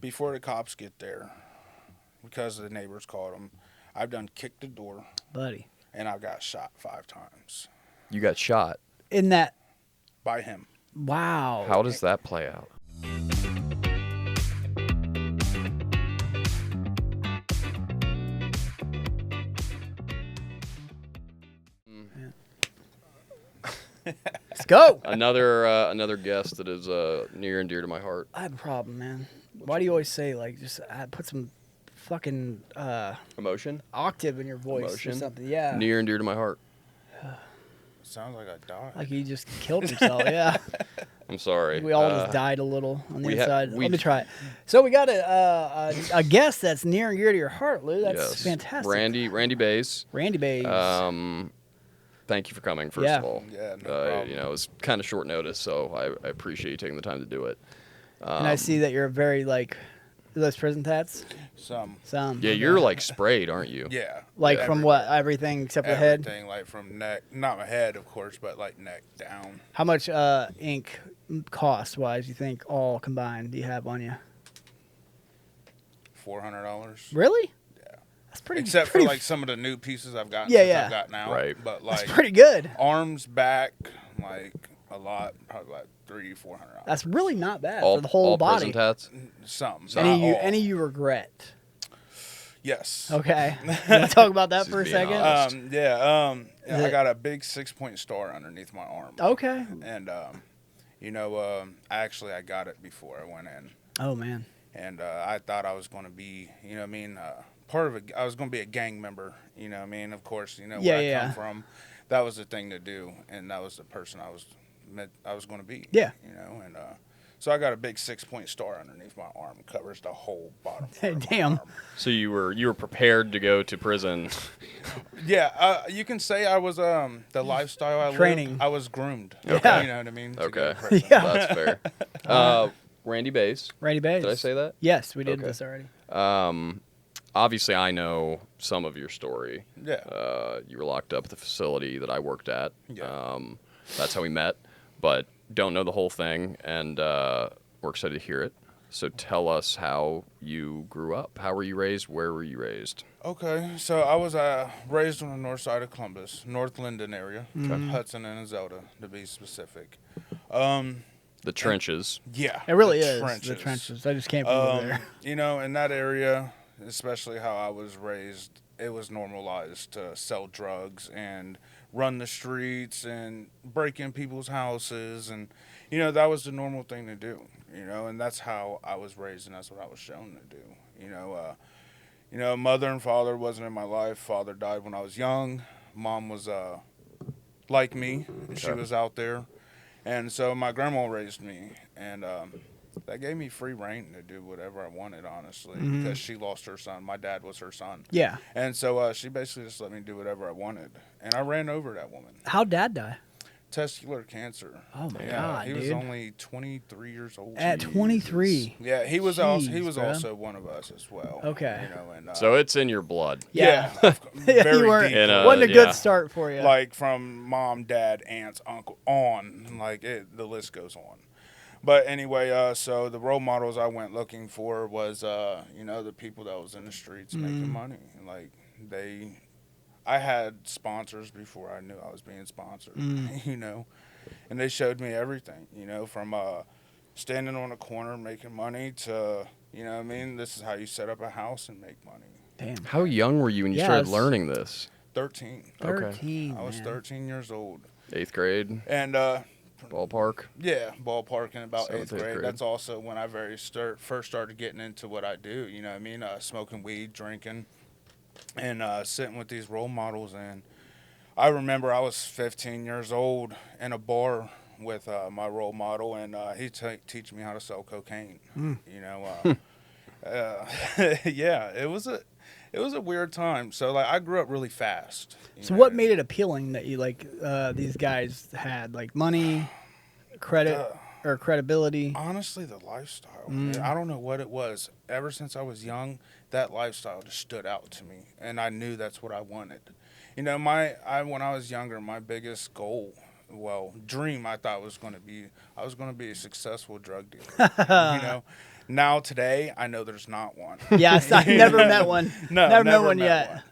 before the cops get there, because the neighbors called them, I've done kicked the door, buddy. and I got shot 5 times You got shot. In that, by him. wow. How does that play out? Let's go. Another guest that is near and dear to my heart. I have a problem, man. Why do you always say like just put some fucking Emotion? octave in your voice Emotion? or something? Yeah. Near and dear to my heart. Sounds like I died. Like he just killed himself. Yeah. I'm sorry. We all just died a little on the we inside. Let me try it. So we got a guest that's near and dear to your heart, Lou. That's Yes. fantastic. Randy Bays. Randy Bays. Thank you for coming, first of all. Yeah, no problem. You know, it was kind of short notice, so I appreciate you taking the time to do it. And I see that you're very like those prison tats. Some. Yeah, you're like sprayed, aren't you? Yeah. Like yeah, from what? Everything except for the head? Everything, like from neck, not my head, of course, but like neck down. How much ink cost-wise you think all combined do you have on you? $400. Really? Yeah. That's pretty Except pretty, for like some of the new pieces I've gotten. Yeah, since yeah. I've got now. Right. But like that's pretty good. arms, back, like a lot, probably like $300-$400. That's really not bad All, for the whole all body. prison tats? Something. Any you regret? Yes. Okay. You want to talk about that Just for a being second? honest. I got a big 6-point star underneath my arm. Okay. And actually I got it before I went in. Oh man. And I thought I was going to be, part of I was going to be a gang member, of course, where I come from. That was the thing to do, and that was the person I was going to be. Yeah. And so I got a big 6-point star underneath my arm, covers the whole bottom. Part of my Damn. arm. So you were prepared to go to prison. Yeah, you can say I was the lifestyle I Training. lived. I was groomed. Okay. You know what I mean? To Okay. go to prison. Yeah. That's fair. Randy Bays. Randy Bays. Did I say that? Yes, we did Okay. this already. Obviously, I know some of your story. Yeah. You were locked up at the facility that I worked at. Yeah. That's how we met, but don't know the whole thing, and we're excited to hear it. So tell us how you grew up. How were you raised? Where were you raised? Okay, so I was raised on the north side of Columbus, North Linden area, Hudson and Zelda to be specific. The trenches. Yeah, It really the is the trenches. I just can't from over there. In that area, especially how I was raised, it was normalized to sell drugs and run the streets and break in people's houses, and that was the normal thing to do. And that's how I was raised, and that's what I was shown to do. Mother and father wasn't in my life. Father died when I was young. Mom was like me. She was out there. And so my grandma raised me, and that gave me free reign to do whatever I wanted, honestly, because she lost her son. My dad was her son. Yeah. And so she basically just let me do whatever I wanted. And I ran over that woman. How'd Dad die? Testicular cancer. Oh my Yeah, God, he was dude. only 23 years old. At 23. Yeah, he was Jeez, bro. also one of us as well. Okay. So it's in your blood. Yeah. very You weren't, deep. wasn't a yeah. good start for you. Like from mom, dad, aunts, uncle, on. Like the list goes on. But anyway, so the role models I went looking for was, the people that was in the streets making money. Like I had sponsors before I knew I was being sponsored, and they showed me everything, from standing on a corner making money to, this is how you set up a house and make money. Damn. How young were you when you Yeah, started it's- learning this? 13. 13. I was man. 13 years old. 8th grade? And, Ballpark? yeah, ballpark in about 7th, 8th grade. 8th grade. That's also when I first started getting into what I do, smoking weed, drinking, and sitting with these role models. And I remember I was 15 years old in a bar with my role model, and he teach me how to sell cocaine. Yeah, it was a weird time. So like I grew up really fast. So what made it appealing that you like these guys had like money, credit, or credibility? Honestly, the lifestyle. I don't know what it was. Ever since I was young, that lifestyle just stood out to me, and I knew that's what I wanted. When I was younger, my biggest goal, dream, I thought I was going to be a successful drug dealer. Now today, I know there's not one. Yes, I've never met one. No, never met never one met yet. one.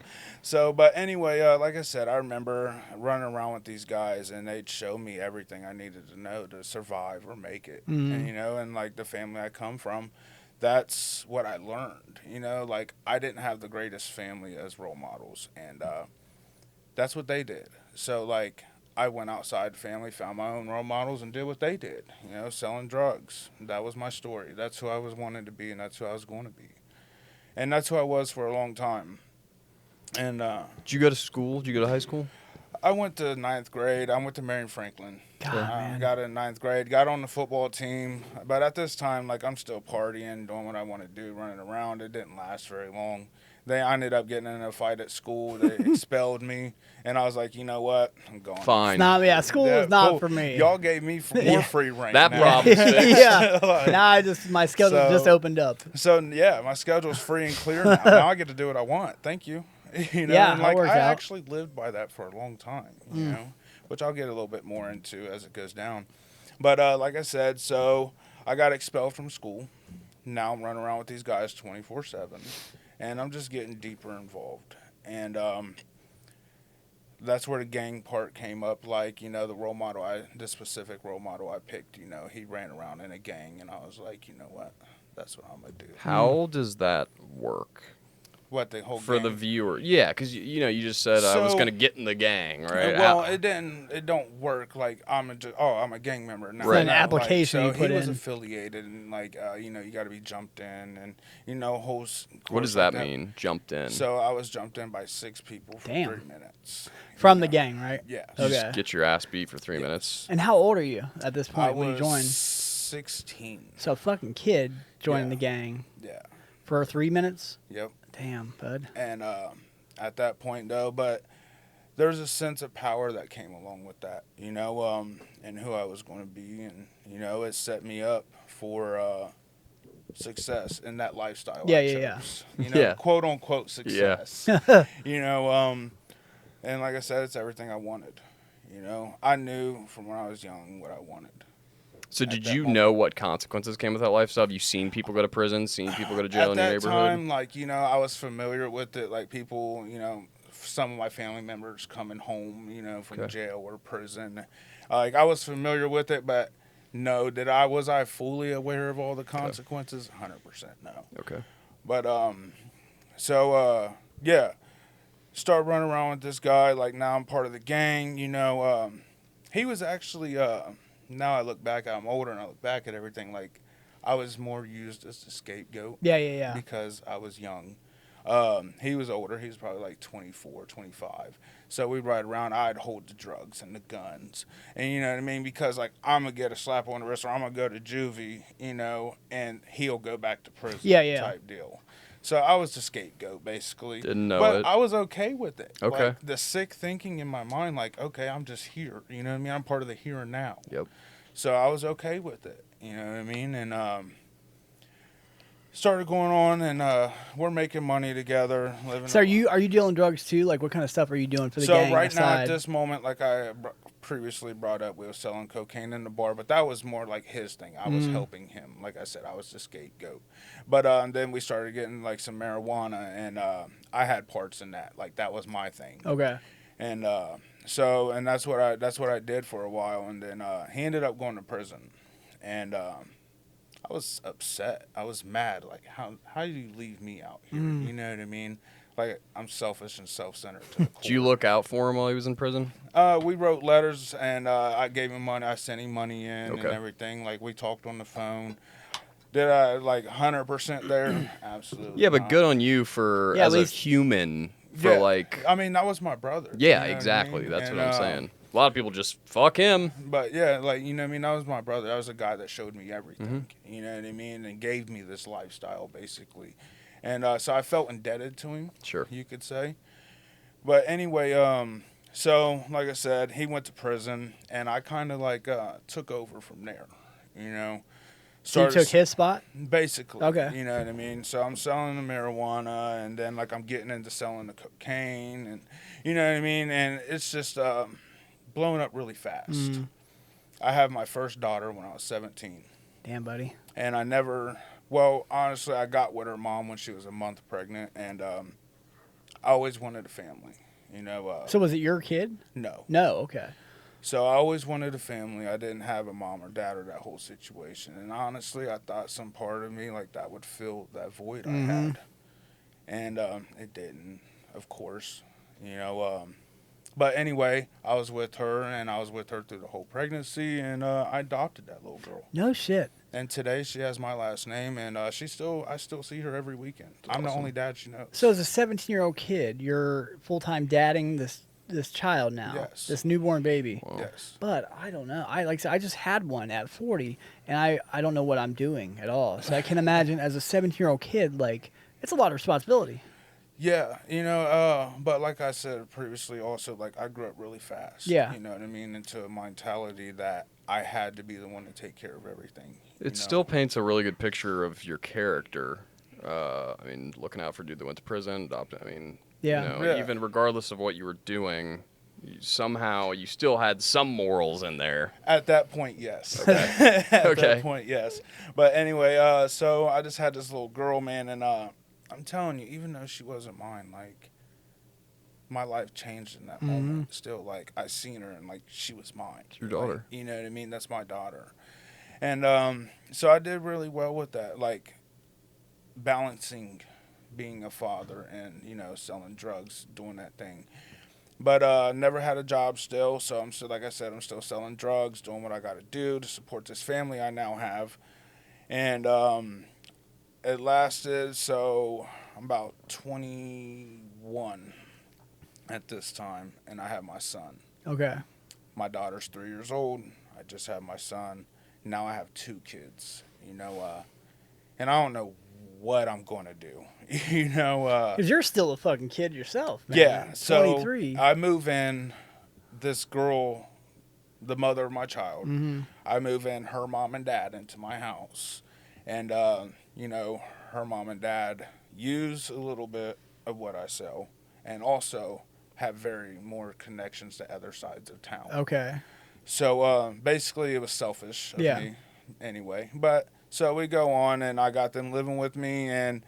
So, but anyway, like I said, I remember running around with these guys, and they'd show me everything I needed to know to survive or make it. And and like the family I come from, that's what I learned. Like I didn't have the greatest family as role models, and that's what they did. So like I went outside family, found my own role models, and did what they did. Selling drugs. That was my story. That's who I was wanting to be, and that's who I was going to be, and that's who I was for a long time. And Did you go to school? Did you go to high school? I went to ninth grade. I went to Marion Franklin. God, man. Got in ninth grade. Got on the football team. But at this time, like I'm still partying, doing what I want to do, running around. It didn't last very long. I ended up getting in a fight at school. They expelled me, and I was like, you know what? I'm going. Fine. School is not for me. Y'all gave me more free reign. That now. problem's fixed. Yeah. Like, Now my schedule just opened up. So yeah, my schedule's free and clear now. Now I get to do what I want. Thank you. Yeah, and like that works I out. actually lived by that for a long time, which I'll get a little bit more into as it goes down. But like I said, so I got expelled from school. Now I'm running around with these guys 24/7, and I'm just getting deeper involved. And that's where the gang part came up. Like the role model, the specific role model I picked. He ran around in a gang, and I was like, you know what? That's what I'm gonna do. How does that work? What, the whole For gang? the viewer? Yeah, because you just said I was So- going to get in the gang, right? Well, it don't work like I'm a gang member now. Right. It's an application so you put he was in. affiliated, and like you got to be jumped in, and What does that mean? Jumped in. So I was jumped in by 6 people for Damn. 3 minutes. From the gang, right? Yeah. You Okay. just get your ass beat for 3 minutes. And how old are you at this I point when you was joined? 16. So a fucking kid joining Yeah. the gang Yeah. for 3 minutes? Yep. Damn, bud. And at that point, though, but there's a sense of power that came along with that, and who I was going to be. And, it set me up for success in that lifestyle. Yeah, I yeah, chose. Yeah. Quote unquote success. And like I said, it's everything I wanted. I knew from when I was young what I wanted. So at did that you moment. know what consequences came with that lifestyle? Have you seen people go to prison, seen people go to jail At in your that neighborhood? time, like, I was familiar with it. Like, people, some of my family members coming home, from Okay. jail or prison. Like, I was familiar with it, but no, was I fully aware of all the consequences? 100% no. Okay. But, yeah, start running around with this guy. Like, now I'm part of the gang, he was actually, now I look back, I'm older and I look back at everything, like, I was more used as a scapegoat. Yeah. Because I was young. He was older. He was probably like 24, 25. So we'd ride around. I'd hold the drugs and the guns. And you know what I mean? Because, like, I'm going to get a slap on the wrist or I'm going to go to juvie, and he'll go back to prison type deal. So I was the scapegoat, basically. Didn't know but it. I was okay with it. Okay. Like, the sick thinking in my mind, like, okay, I'm just here. You know what I mean? I'm part of the here and now. Yep. So I was okay with it. You know what I mean? And started going on, and we're making money together. Living. So are you dealing drugs too? Like, what kind of stuff are you doing for the gang? So right now, aside? at this moment, like I previously brought up, we were selling cocaine in the bar, but that was more like his thing. I was helping him. Like I said, I was the scapegoat. But then we started getting like some marijuana, and I had parts in that. Like, that was my thing. Okay. And and that's what I did for a while, and then he ended up going to prison, and I was upset. I was mad. Like, how do you leave me out here? You know what I mean? Like, I'm selfish and self-centered to the core. Did you look out for him while he was in prison? We wrote letters, and I gave him money. I sent him money in and Okay. everything. Like, we talked on the phone. Did I, like, 100% there? Absolutely Yeah, but not. good on you for, Yeah, at as a least- human, for Yeah. like... I mean, that was my brother. Yeah, you know what I exactly. mean? That's And, what I'm saying. A lot of people just, fuck him. But yeah, like, you know what I mean? That was my brother. That was the guy that showed me everything. Mm-hmm. You know what I mean? And gave me this lifestyle, basically. And so I felt indebted to him, Sure. you could say. But anyway, so like I said, he went to prison, and I kind of like took over from there, you know. So you took his spot? Basically. Okay. You know what I mean? So I'm selling the marijuana, and then like I'm getting into selling the cocaine, and you know what I mean? And it's just blowing up really fast. I have my first daughter when I was 17, Damn, buddy. and I never Well, honestly, I got with her mom when she was a month pregnant, and I always wanted a family. You know, So was it your kid? no. No. Okay. So I always wanted a family. I didn't have a mom or dad or that whole situation. And honestly, I thought some part of me like that would fill that void I had, and it didn't, of course. You know, but anyway, I was with her, and I was with her through the whole pregnancy, and I adopted that little girl. No shit. And today she has my last name, and I still see her every weekend. I'm the awesome. only dad she knows. So as a 17-year-old kid, you're full-time dadding this child now. Yes. This newborn baby. Wow. Yes. But I don't know. I like I said, I just had one at 40, and I don't know what I'm doing at all. So I can imagine as a 17-year-old kid, like it's a lot of responsibility. Yeah, you know, but like I said previously, also like I grew up really fast. Yeah. You know what I mean? Into a mentality that I had to be the one to take care of everything. It still paints a really good picture of your character. I mean, looking out for a dude that went to prison, adopted. I mean, Yeah. you know, even regardless of what you were doing, somehow you still had some morals in there. At that point, yes. Okay. At Okay. that point, yes. But anyway, so I just had this little girl, man, and I'm telling you, even though she wasn't mine, like my life changed in that moment. Still, like I seen her and like she was mine. It's your daughter. Like, you know what I mean? That's my daughter. And so I did really well with that, like balancing being a father and, you know, selling drugs, doing that thing. But never had a job still, so I'm still, like I said, I'm still selling drugs, doing what I got to do to support this family I now have. And it lasted, so I'm about 21 at this time, and I have my son. Okay. My daughter's 3 years old. I just have my son. Now I have 2 kids, you know, and I don't know what I'm going to do, you know. Because you're still a fucking kid yourself, man. Yeah, so 23. I move in this girl, the mother of my child. I move in her mom and dad into my house. And, you know, her mom and dad use a little bit of what I sell and also have very more connections to other sides of town. Okay. So basically it was selfish of me anyway. But so we go on and I got them living with me and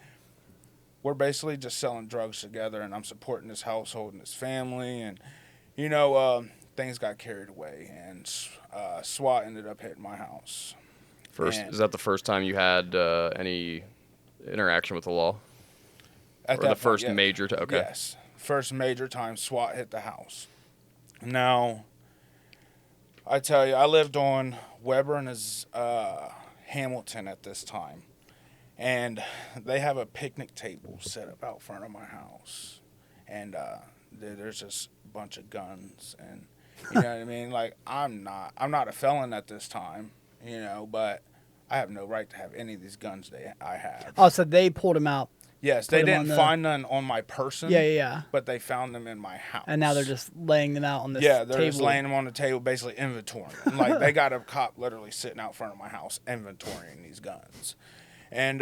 we're basically just selling drugs together and I'm supporting this household and this family. And, you know, things got carried away and SWAT ended up hitting my house. Is that the first time you had any interaction with the law? At Or that the first point, major time? Okay. Yes. First major time SWAT hit the house. Now, I tell you, I lived on Weber and Hamilton at this time. And they have a picnic table set up out front of my house. And there's just a bunch of guns. And, you know what I mean? Like, I'm not a felon at this time, you know, but I have no right to have any of these guns I have. Oh, so they pulled him out. Yes, they didn't find none on my person. Yeah. But they found them in my house. And now they're just laying them out on this they're table. just laying them on the table, basically inventorying. Like, they got a cop literally sitting out front of my house inventorying these guns. And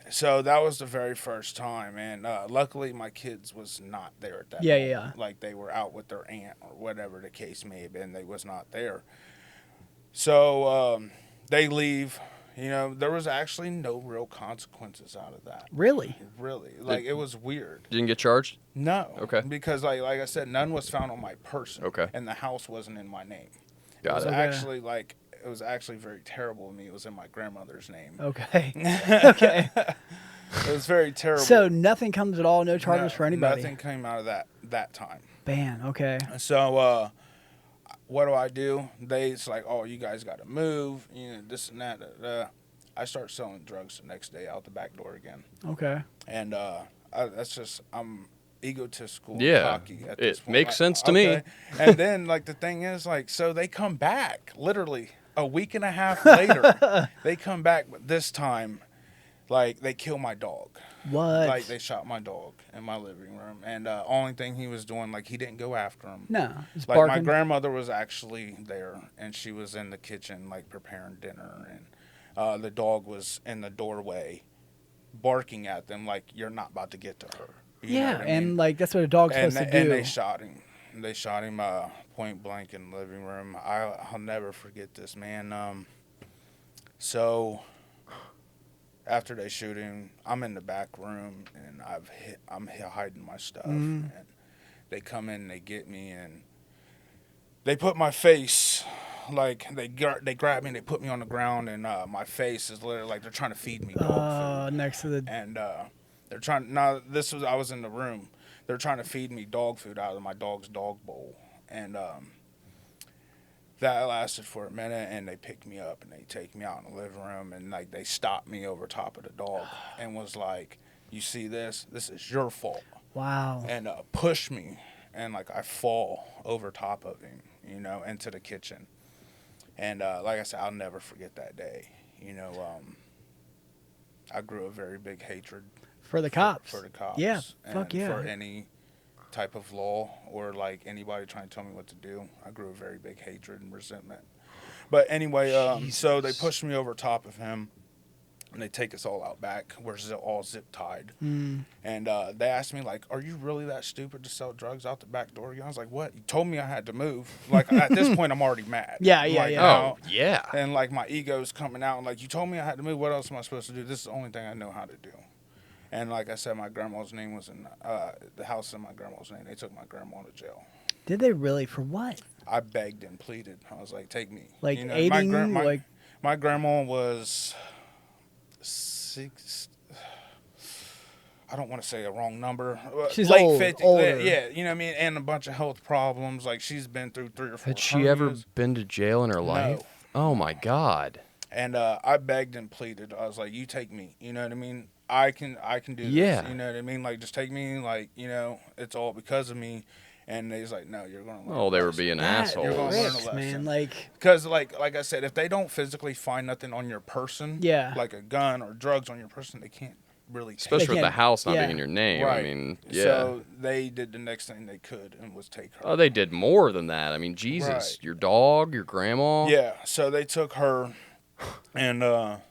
so that was the very first time. And luckily, my kids was not there at that moment. Yeah. Like, they were out with their aunt or whatever the case may have been. They was not there. So they leave. You know, there was actually no real consequences out of that. Really? Really. Like, it was weird. Didn't get charged? No. Okay. Because, like I said, none was found on my person. Okay. And the house wasn't in my name. Got it. It was actually very terrible of me. It was in my grandmother's name. Okay. Okay. It was very terrible. So nothing comes at all, no charges for anybody? Nothing came out of that time. Man, okay. So, what do? It's like, oh, you guys got to move, you know, this and that. I start selling drugs the next day out the back door again. Okay. And that's just, I'm egotistical, Yeah, cocky at this it point. makes sense to me. And then, like, the thing is, like, so they come back literally a week and a half later. They come back, but this time, like, they kill my dog. What? Like, they shot my dog in my living room. And only thing he was doing, like, he didn't go after him. No. It's Like, barking. my grandmother was actually there, and she was in the kitchen, like, preparing dinner. And the dog was in the doorway barking at them, like, you're not about to get to her. You know what I and, mean? like, that's what a dog's supposed to do. And they shot him. They shot him point blank in the living room. I'll never forget this, man. So after they shoot him, I'm in the back room and I'm hiding my stuff. Mm. And they come in, they get me, and they put my face, like they grab me and they put me on the ground, and my face is literally like they're trying to feed me dog food. Next to the. And they're trying. Now I was in the room. They're trying to feed me dog food out of my dog's dog bowl, and that lasted for a minute. And they picked me up and they take me out in the living room, and like they stopped me over top of the dog and was like, "You see this? This is your fault." Wow. And push me, and like I fall over top of him, into the kitchen. And like I said, I'll never forget that day. I grew a very big hatred For the cops. for the cops. Yeah, and fuck yeah. for any type of law or like anybody trying to tell me what to do. I grew a very big hatred and resentment. But anyway, so they pushed me over top of him. And they take us all out back. We're all zip tied. Mm. And they asked me, like, are you really that stupid to sell drugs out the back door? I was like, what? You told me I had to move. Like, at this point, I'm already mad. Yeah, like, yeah. Oh, yeah. And, like, my ego's coming out. And, like, you told me I had to move. What else am I supposed to do? This is the only thing I know how to do. And, like I said, my grandma's name was in the house in my grandma's name. They took my grandma to jail. Did they really? For what? I begged and pleaded. I was like, take me. Like my aiding? my grandma was... I don't want to say a wrong number. She's late old, 50s. older. Yeah, you know what I mean? And a bunch of health problems. Like, she's been through 3 or 4 Had she ever hernias. been to jail in her life? Oh my God. And I begged and pleaded. I was like, you take me. You know what I mean? I can do this. Yeah. You know what I mean? Like, just take me. Like, it's all because of me. And he's like, no, you're going to learn. Oh, they were being You're assholes. gonna learn a Ricks, lesson. man. Like, Because, like I said, if they don't physically find nothing on your person, Yeah. like a gun or drugs on your person, they can't really take Especially with the can't- house not yeah. being in your name. Right. I mean, yeah. So they did the next thing they could and was take her. Oh, they did more than that. I mean, Jesus. Right. Your dog, your grandma. Yeah, so they took her, and I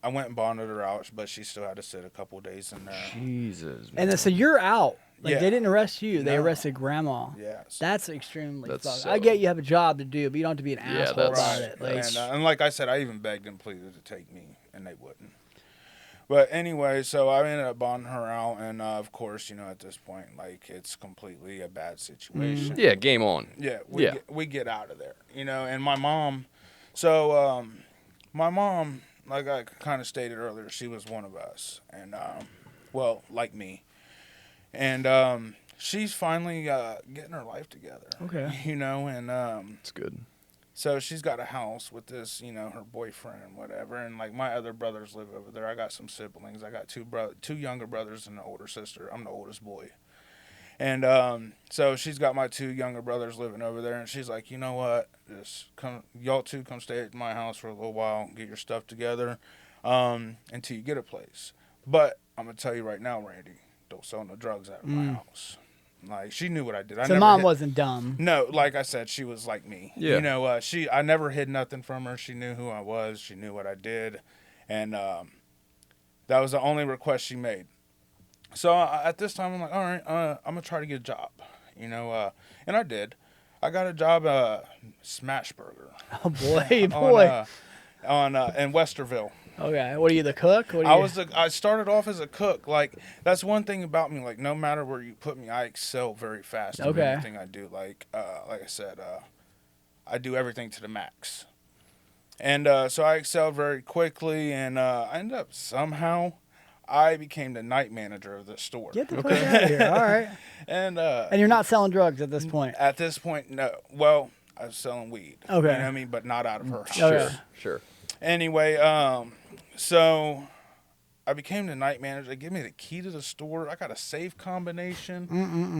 went and bonded her out, but she still had to sit a couple days in there. Jesus. and then, so you're out. Like, Yeah. they didn't arrest you. They No. arrested grandma. Yes. That's extremely That's fucked. so- I get you have a job to do, but you don't have to be an Yeah, asshole that's- about Right. it. Like, And like I said, I even begged and pleaded to take me, and they wouldn't. But anyway, so I ended up bonding her out, and of course, at this point, like, it's completely a bad situation. Yeah, game on. Yeah, Yeah. we get out of there, and my mom. So my mom, like I kind of stated earlier, she was one of us, and well, like me, and she's finally getting her life together. Okay. And It's good. so she's got a house with this, her boyfriend and whatever, and like my other brothers live over there. I got some siblings. I got two younger brothers and an older sister. I'm the oldest boy. And so she's got my 2 younger brothers living over there, and she's like, you know what, just y'all 2 come stay at my house for a little while, get your stuff together, until you get a place. But I'm gonna tell you right now, Randy, don't sell no drugs out of my house. Like, she knew what I did. so mom wasn't dumb. No, like I said, she was like me. Yeah. I never hid nothing from her. She knew who I was. She knew what I did, and that was the only request she made. So at this time, I'm like, all right, I'm gonna try to get a job, and I did. I got a job Smashburger Oh, boy. in Westerville. Okay. What are you, the cook? What are you? I started off as a cook. Like, that's one thing about me. Like, no matter where you put me, I excel very fast at Okay. anything I do. Like I said, I do everything to the max. And so I excelled very quickly, and I ended up somehow I became the night manager of the store. Get the fuck out of here. All right. And And you're not selling drugs at this point. at this point, no. Well, I was selling weed. Okay. You know what I mean? But not out of her house. Okay. Sure. Anyway, so I became the night manager. They give me the key to the store. I got a safe combination.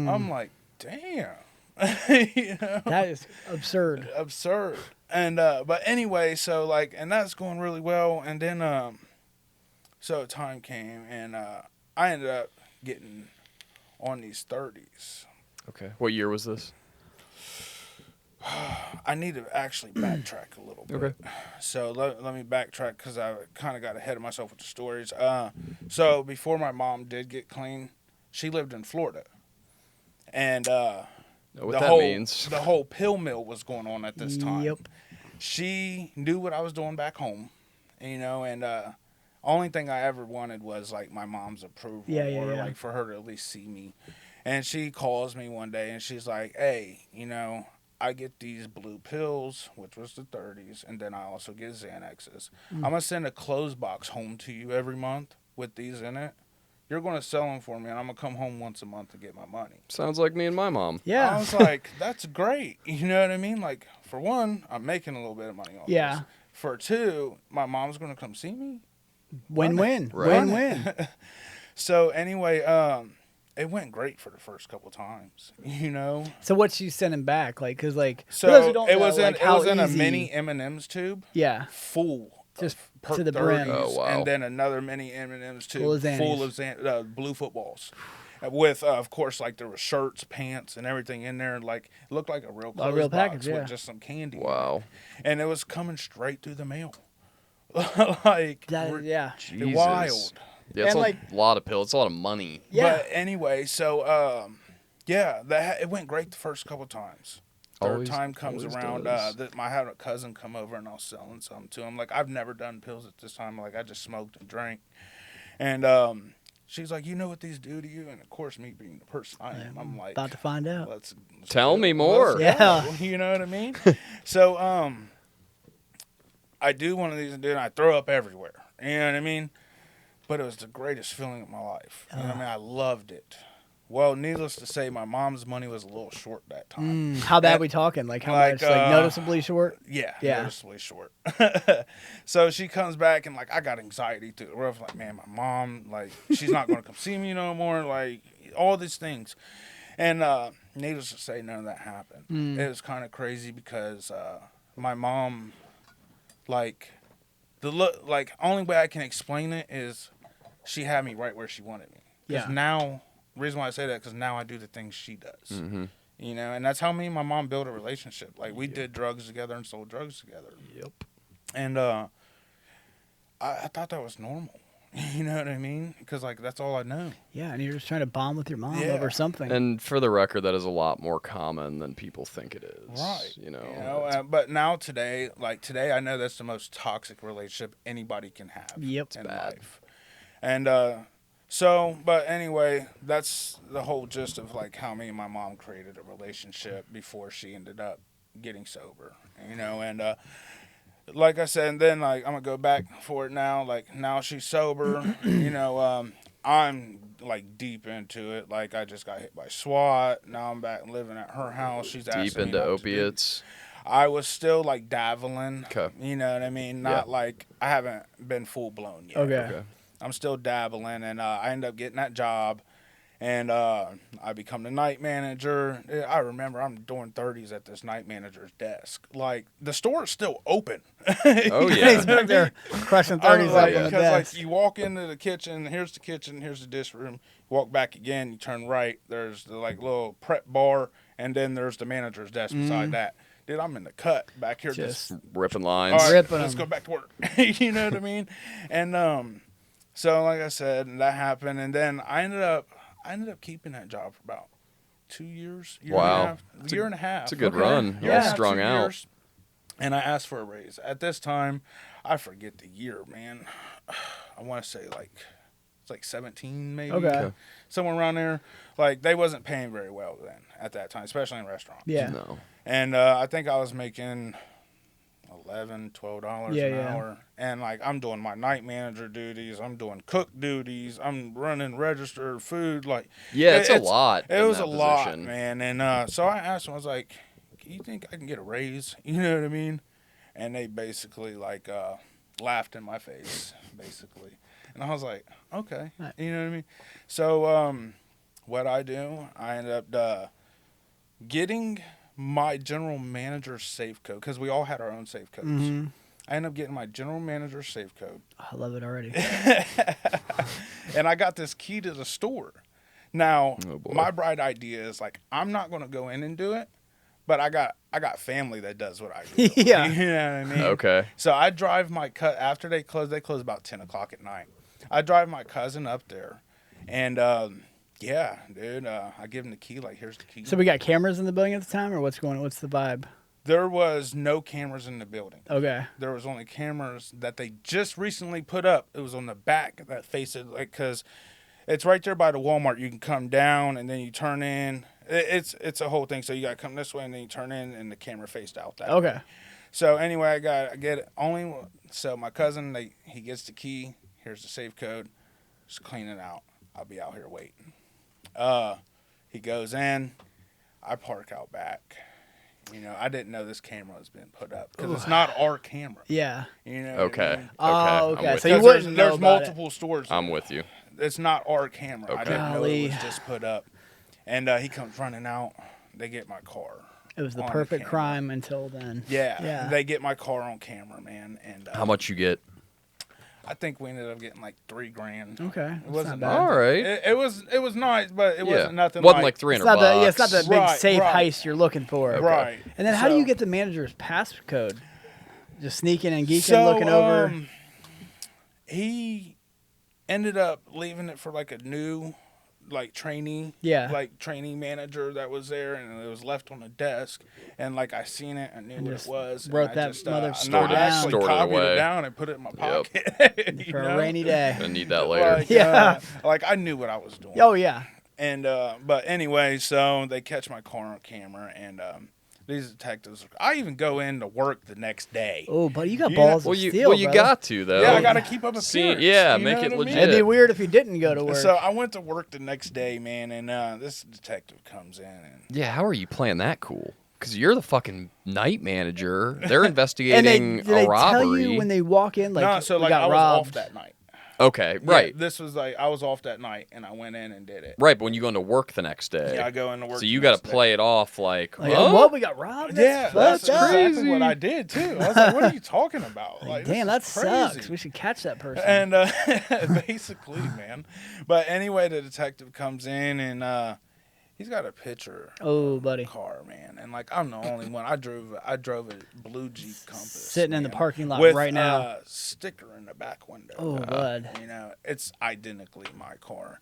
I'm like, damn. That is absurd. Absurd. And but anyway, so like, and that's going really well. And then so time came, and I ended up getting on these 30s. Okay. What year was this? I need to actually backtrack a little bit. Okay. So let me backtrack because I kind of got ahead of myself with the stories. So before my mom did get clean, she lived in Florida. And Know what the that whole means. the whole pill mill was going on at this time. Yep. She knew what I was doing back home, and only thing I ever wanted was like my mom's approval, or Yeah. like for her to at least see me. And she calls me one day and she's like, "Hey, I get these blue pills, which was the 30s, and then I also get Xanaxes. I'm gonna send a clothes box home to you every month with these in it. You're gonna sell them for me, and I'm gonna come home once a month to get my money." Sounds like me and my mom. Yeah. I was like, "That's great." You know what I mean? Like, for one, I'm making a little bit of money off Yeah. this. For two, my mom's gonna come see me. Win-win. Right. Win-win. So anyway, it went great for the first couple times. So what's she sending back? Like, cause like So for those who don't it know, was like, it how was in a easy- mini M&M's tube, Yeah. full, Just of perk to the brim. 30s, Oh, wow. and then another mini M&M's tube Full of Xannies. full of blue footballs, with of course like there were shirts, pants, and everything in there. Like it looked like a real clothes real box package, yeah. with just some candy. in it. Wow. And it was coming straight through the mail, like Yeah. Jesus. wild. Yeah, it's And, a like- lot of pills. It's a lot of money. Yeah. But anyway, so yeah, it went great the first couple times. Third Always- time comes always around, does. I had a cousin come over and I was selling some to him. Like I've never done pills at this time. Like I just smoked and drank. And she's like, "You know what these do to you?" And of course, me being the person I am, I'm like, About to find out. Let's Tell go. me more. Let's go. Yeah. You know what I mean? So I do one of these and I throw up everywhere. You know what I mean? But it was the greatest feeling of my life. You know what I mean? I loved it. Well, needless to say, my mom's money was a little short that time. How bad And- we talking? Like how like, much? Like noticeably short? Yeah, Yeah. noticeably short. So she comes back and like I got anxiety through the roof. Like, man, my mom, like she's not going to come see me no more. Like all these things. And needless to say, none of that happened. It was kind of crazy because my mom, like only way I can explain it is she had me right where she wanted me. Because Yeah. now, the reason why I say that, because now I do the things she does. Mm-hmm. And that's how me and my mom built a relationship. Like, we did drugs together and sold drugs together. Yep. And I thought that was normal. You know what I mean? Because, like, that's all I know. Yeah, and you're just trying to bond with your mom Yeah. over something. And for the record, that is a lot more common than people think it is. Right. You know. But now today, I know that's the most toxic relationship anybody can have Yep. in bad. life. And but anyway, that's the whole gist of like how me and my mom created a relationship before she ended up getting sober. And like I said, and then like I'm gonna go back for it now. Like now she's sober. I'm like deep into it. Like I just got hit by SWAT. Now I'm back living at her house. She's Deep asking me into what to do. opiates. I was still like dabbling. 'Kay. You know what I mean? Not like I haven't been full blown yet. Okay. Okay. I'm still dabbling, and I end up getting that job, and I become the night manager. I remember I'm doing 30s at this night manager's desk. Like the store is still open. Oh, yeah. He's back there crushing 30s up on the Because desk. like you walk into the kitchen, here's the dish room. You walk back again, you turn right. There's the like little prep bar, and then there's the manager's desk beside that. Dude, I'm in the cut back here. Just Ripping all lines. right, ripping let's 'em. go back to work. You know what I mean? And so like I said, that happened, and then I ended up keeping that job for about 2 years. Wow. Year and a half. It's a good Okay. run. You're Yeah. all strung 2 out. years, and I asked for a raise. At this time, I forget the year, man. I want to say it's like 17 maybe. Okay. Somewhere around there. Like they wasn't paying very well then at that time, especially in restaurants. Yeah. No. And I think I was making $11-12 Yeah, an yeah. hour, and like I'm doing my night manager duties, I'm doing cook duties, I'm running register food. Like Yeah, it's a lot. It in was that a lot, position. man. And so I asked them, I was like, "You think I can get a raise?" You know what I mean? And they basically like laughed in my face, basically. And I was like, "Okay," Right. you know what I mean? So what I do, I ended up getting my general manager's safe code, because we all had our own safe codes. Mm-hmm. I ended up getting my general manager's safe code. I love it already. And I got this key to the store. Now, Oh, boy. my bright idea is like, I'm not going to go in and do it, but I got family that does what I do. Yeah. You know what I mean? Okay. So I drive my after they close about 10 o'clock at night. I drive my cousin up there, and yeah, dude, I give him the key. Like, here's the key. So we got cameras in the building at the time, or what's the vibe? There was no cameras in the building. Okay. There was only cameras that they just recently put up. It was on the back that faced it, like, because it's right there by the Walmart. You can come down and then you turn in. It's a whole thing. So you got to come this way and then you turn in and the camera faced out that way. Okay. So anyway, I get it. So my cousin, he gets the key. Here's the safe code. Just clean it out. I'll be out here waiting. He goes in. I park out back. You know, I didn't know this camera was being put up because it's not our camera. Yeah. You know. Okay. What I mean? Oh, I'm okay. with So you. you 'Cause wouldn't know there's about multiple stores. I'm with you. It's not our camera. I Okay. didn't know Golly. it was just put up. And he comes running out. They get my car. It was the on perfect camera. crime until then. Yeah. Yeah. They get my car on camera, man. And How much you get? I think we ended up getting like $3,000. Okay. It That's wasn't not bad. All right. It was nice, but it wasn't nothing. Wasn't like It's $300. not the it's not the big Right, safe right. heist you're looking for. Okay. Right. And then how do So- you get the manager's passcode? Just sneaking and geeking, So, looking over. He ended up leaving it for like a new, like trainee, Yeah. like trainee manager that was there, and it was left on the desk. And like I seen it, I knew what just it was. wrote and I that just, mother no, stored I it- actually stored it copied away. it down and put it in my Yep. pocket. you For know? a rainy day. I need that later. Like, Yeah. like I knew what I was doing. Oh yeah. And but anyway, so they catch my car on camera, and these detectives. I even go in to work the next day. Oh, buddy, you got Yeah. balls Well, of you steel, well you brother. got to though. Yeah, I got to keep up See, appearance. yeah, you make know it what I mean? legit. It'd be weird if you didn't go to work. So I went to work the next day, man, and this detective comes in, and Yeah, how are you playing that cool? Because you're the fucking night manager. They're and investigating do they a robbery. tell you when they walk in, like, no, so we like got I was robbed? off that night. Okay, Yeah, right. this was like I was off that night, and I went in and did it. Right, but when you go into work the next day. Yeah, I go into work. So you the got next to day. play it off like, Like, huh? what? We got robbed? Yeah, that's fucked up. exactly what I did too. I was like, "What are you talking about? Like, Damn, that this is crazy. sucks. We should catch that person. And basically, man. But anyway, the detective comes in, and he's got a picture. Oh, buddy. Car, man, and like I'm the only one. I drove a blue Jeep Compass, Sitting in the man, parking lot with right now. a sticker in the back window. Oh, bud. You know, it's identically my car,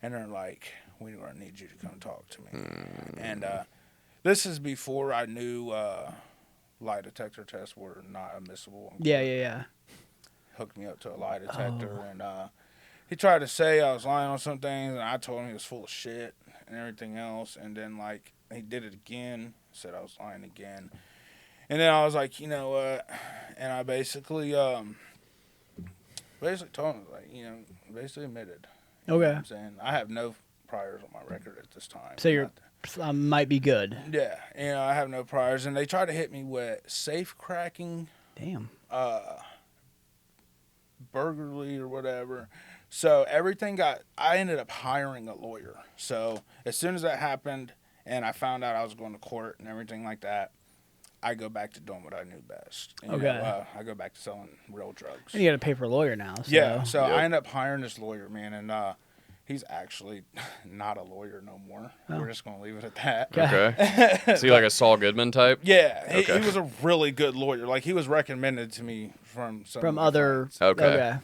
and they're like, "We're gonna need you to come talk to me." And this is before I knew lie detector tests were not admissible. Yeah. Hooked me up to a lie detector, Oh. and he tried to say I was lying on some things, and I told him he was full of shit and everything else. And then like he did it again, said I was lying again, and then I was like, you know what? And I basically told him, like, you know, basically admitted. You know Okay. what I'm saying I have no priors on my record at this time. So you're might be good. Yeah, you know, I have no priors, and they tried to hit me with safe cracking, Damn. burglary or whatever. So I ended up hiring a lawyer. So as soon as that happened and I found out I was going to court and everything like that, I go back to doing what I knew best. And, you know, Okay. I go back to selling real drugs. And you got to pay for a lawyer now. So. Yeah, so Yep. I ended up hiring this lawyer, man, and he's actually not a lawyer no more. Oh. We're just going to leave it at that. Okay. Is he like a Saul Goodman type? Yeah, he Okay. was a really good lawyer. Like, he was recommended to me from some From of my other. friends. Okay.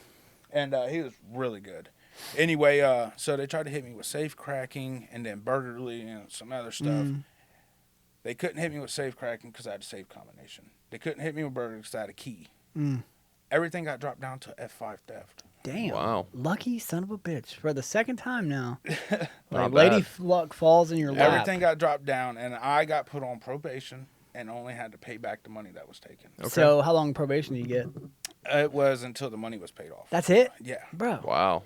And he was really good. Anyway, so they tried to hit me with safe cracking and then burglary and some other stuff. They couldn't hit me with safe cracking because I had a safe combination. They couldn't hit me with burglary because I had a key. Everything got dropped down to F5 theft. Damn. Wow. Lucky son of a bitch. For the second time now. Not Like, Lady bad. Luck falls in your lap. Everything got dropped down, and I got put on probation and only had to pay back the money that was taken. Okay. So how long probation do you get? It was until the money was paid off. That's it? Yeah. Bro. Wow.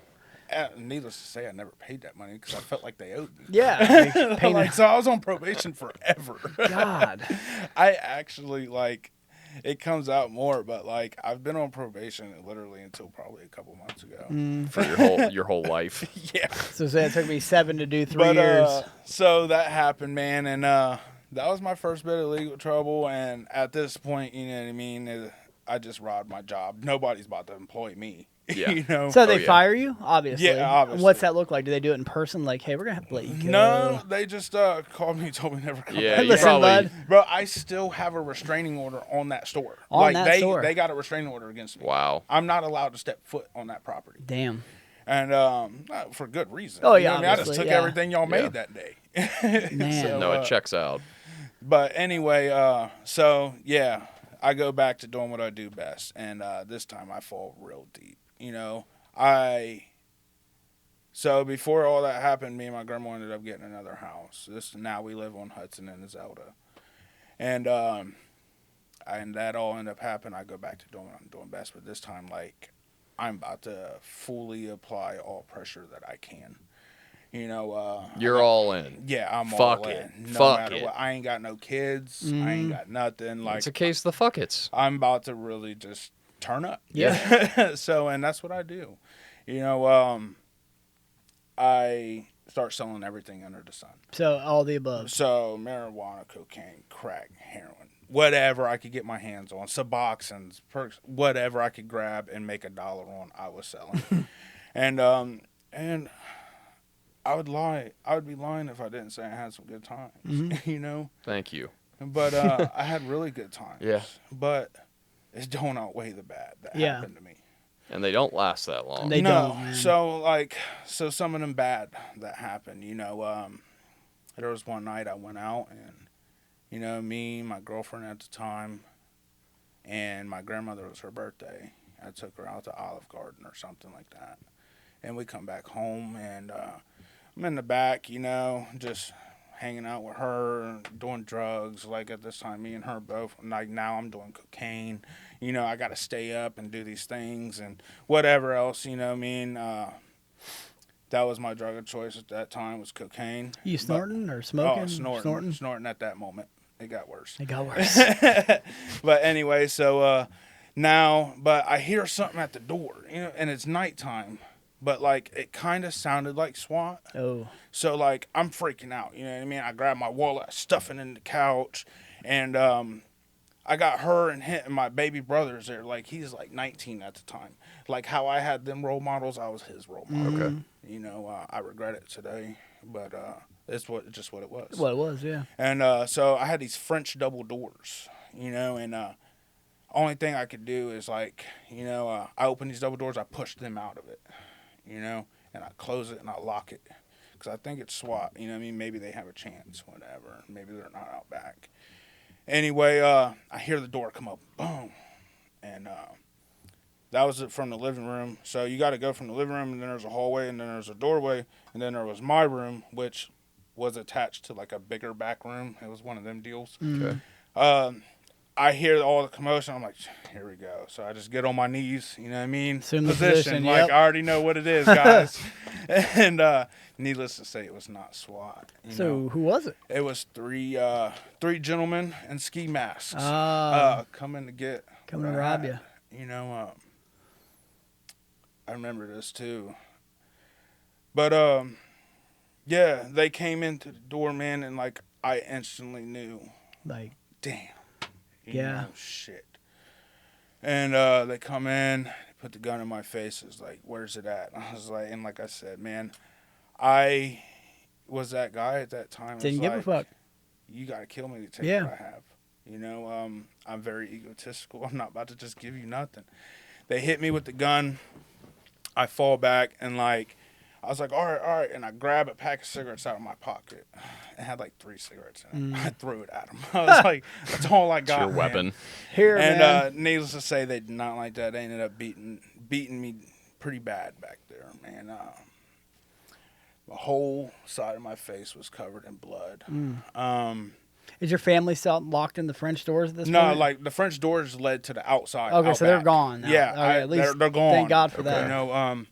Needless to say, I never paid that money because I felt like they owed me. Yeah. Like, paying Like, so I was on probation forever. God. I actually, like, it comes out more, but like I've been on probation literally until probably a couple months ago. For your whole life. Yeah. So say it took me 7 to do 3 But years. so that happened, man, and that was my first bit of legal trouble. And at this point, you know what I mean, I just robbed my job. Nobody's about to employ me. Yeah. You know. So they yeah. fire you, obviously. Yeah, obviously. What's that look like? Do they do it in person? Like, hey, we're gonna have to let you go. No, they just called me and told me never come Yeah, back. you Listen, probably. bud. Bro, I still have a restraining order on that store. On like that store? they got a restraining order against me. Wow. I'm not allowed to step foot on that property. Damn. And for good reason. Oh, You know yeah, what I mean? I just obviously, took yeah. everything y'all Yeah. made that day. Man. No, it checks out. But anyway, so yeah, I go back to doing what I do best, and this time I fall real deep. I so before all that happened, me and my grandma ended up getting another house. This now we live on Hudson and Zelda, and that all ended up happening. I go back to doing what I'm doing best, but this time like I'm about to fully apply all pressure that I can. You're all in. Yeah, I'm Fuck all it. in. No Fuck matter it. what. I ain't got no kids. I ain't got nothing. Like It's a case of the fuck it's. I'm about to really just turn up. Yeah. So and that's what I do. You know, I start selling everything under the sun. So all the above. So marijuana, cocaine, crack, heroin, whatever I could get my hands on, Suboxones, perks, whatever I could grab and make $1 on, I was selling. and I would lie. I would be lying if I didn't say I had some good times. Thank you. But I had really good times. Yeah. But it don't outweigh the bad that Yeah. happened to me. And they don't last that long. They No. don't, man. So some of them bad that happened. There was one night I went out and me, my girlfriend at the time, and my grandmother, it was her birthday. I took her out to Olive Garden or something like that, and we come back home and I'm in the back, just hanging out with her, doing drugs. Like at this time, me and her both. Like now, I'm doing cocaine. I got to stay up and do these things and whatever else. That was my drug of choice at that time was cocaine. You snorting or smoking? Oh, snorting at that moment. It got worse. It got worse. But anyway, so now, but I hear something at the door, and it's nighttime. But like it kind of sounded like SWAT. Oh. So like I'm freaking out, you know what I mean? I grab my wallet, I stuff it in the couch, and I got her and my baby brother's there. Like he's like 19 at the time. Like how I had them role models, I was his role model. Okay. I regret it today, but it's just what it was. What it was, yeah. And so I had these French double doors, and only thing I could do is like, I open these double doors, I push them out of it. And I close it and I lock it because I think it's SWAT. Maybe they have a chance, whatever. Maybe they're not out back. Anyway, I hear the door come up, boom, and that was it from the living room. So you got to go from the living room, and then there's a hallway, and then there's a doorway, and then there was my room, which was attached to like a bigger back room. It was one of them deals. Okay. I hear all the commotion. I'm like, here we go. So I just get on my knees, you know what I mean? Assume the position, Like, yep. I already know what it is, guys. And needless to say, it was not SWAT. So who was it? It was three gentlemen in ski masks coming to rob you. I remember this too. But yeah, they came into the door, man, and like I instantly knew, Like, damn. Yeah. Shit. And they come in, they put the gun in my face. It's like, where's it at? I was like, and like I said, man, I was that guy at that time. didn't give a fuck. You got to kill me to take Yeah. what I have. I'm very egotistical. I'm not about to just give you nothing. They hit me with the gun. I fall back and like, I was like, all right. And I grab a pack of cigarettes out of my pocket. It had like 3 cigarettes in it. I threw it at them. I was like, that's all I got. It's your weapon. Here, And man. needless to say, they did not like that. They ended up beating me pretty bad back there, man. The whole side of my face was covered in blood. Is your family still locked in the French doors at this No, point? like the French doors led to the outside. Okay, out so they're back. gone now. Yeah, Okay, at least they're gone. thank God for that.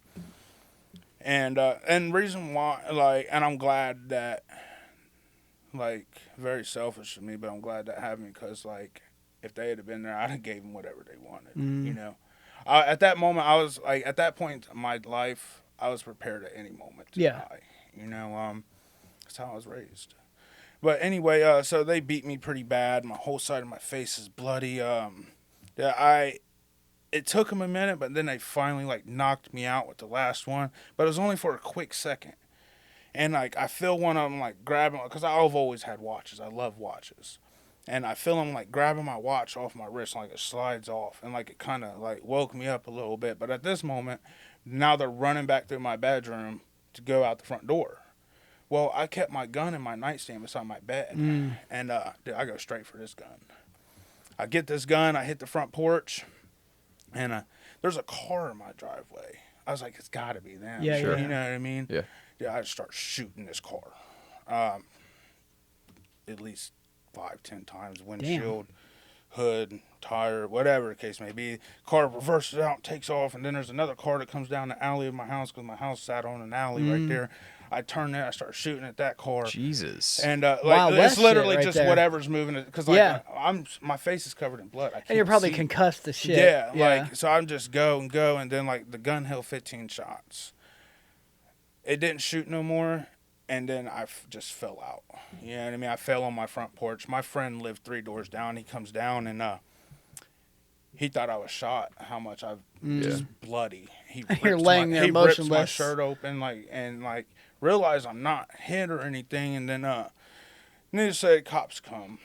And reason why, like, and I'm glad that, like, very selfish of me, but I'm glad that happened because, like, if they had been there, I'd have gave them whatever they wanted. At that moment, I was like, at that point in my life, I was prepared at any moment to die. That's how I was raised. But anyway, so they beat me pretty bad. My whole side of my face is bloody. It took them a minute, but then they finally like knocked me out with the last one. But it was only for a quick second. And like I feel one of them like grabbing, because I've always had watches. I love watches. And I feel them like grabbing my watch off my wrist, like it slides off, and like it kind of like woke me up a little bit. But at this moment, now they're running back through my bedroom to go out the front door. Well, I kept my gun in my nightstand beside my bed, and dude, I go straight for this gun. I get this gun, I hit the front porch, and there's a car in my driveway. I was like, it's got to be them. Yeah, Sure. You know what I mean? Yeah. Yeah, I just start shooting this car. At least 5-10 times. Windshield, hood, tire, whatever the case may be. Car reverses out, takes off, and then there's another car that comes down the alley of my house because my house sat on an alley right there. I turn there, I start shooting at that car. Jesus. And Wild it's West literally shit right just there. whatever's moving it because like Yeah. my face is covered in blood. I can't And you're probably see. concussed to shit. Yeah, like so I'm just go, and then like the gun held 15 shots. It didn't shoot no more, and then I just fell out. You know what I mean? I fell on my front porch. My friend lived 3 doors down. He comes down and he thought I was shot. How much I've just bloody. He You're rips laying there he rips my motionless. shirt open and realize I'm not hit or anything, and then needless to say, cops come.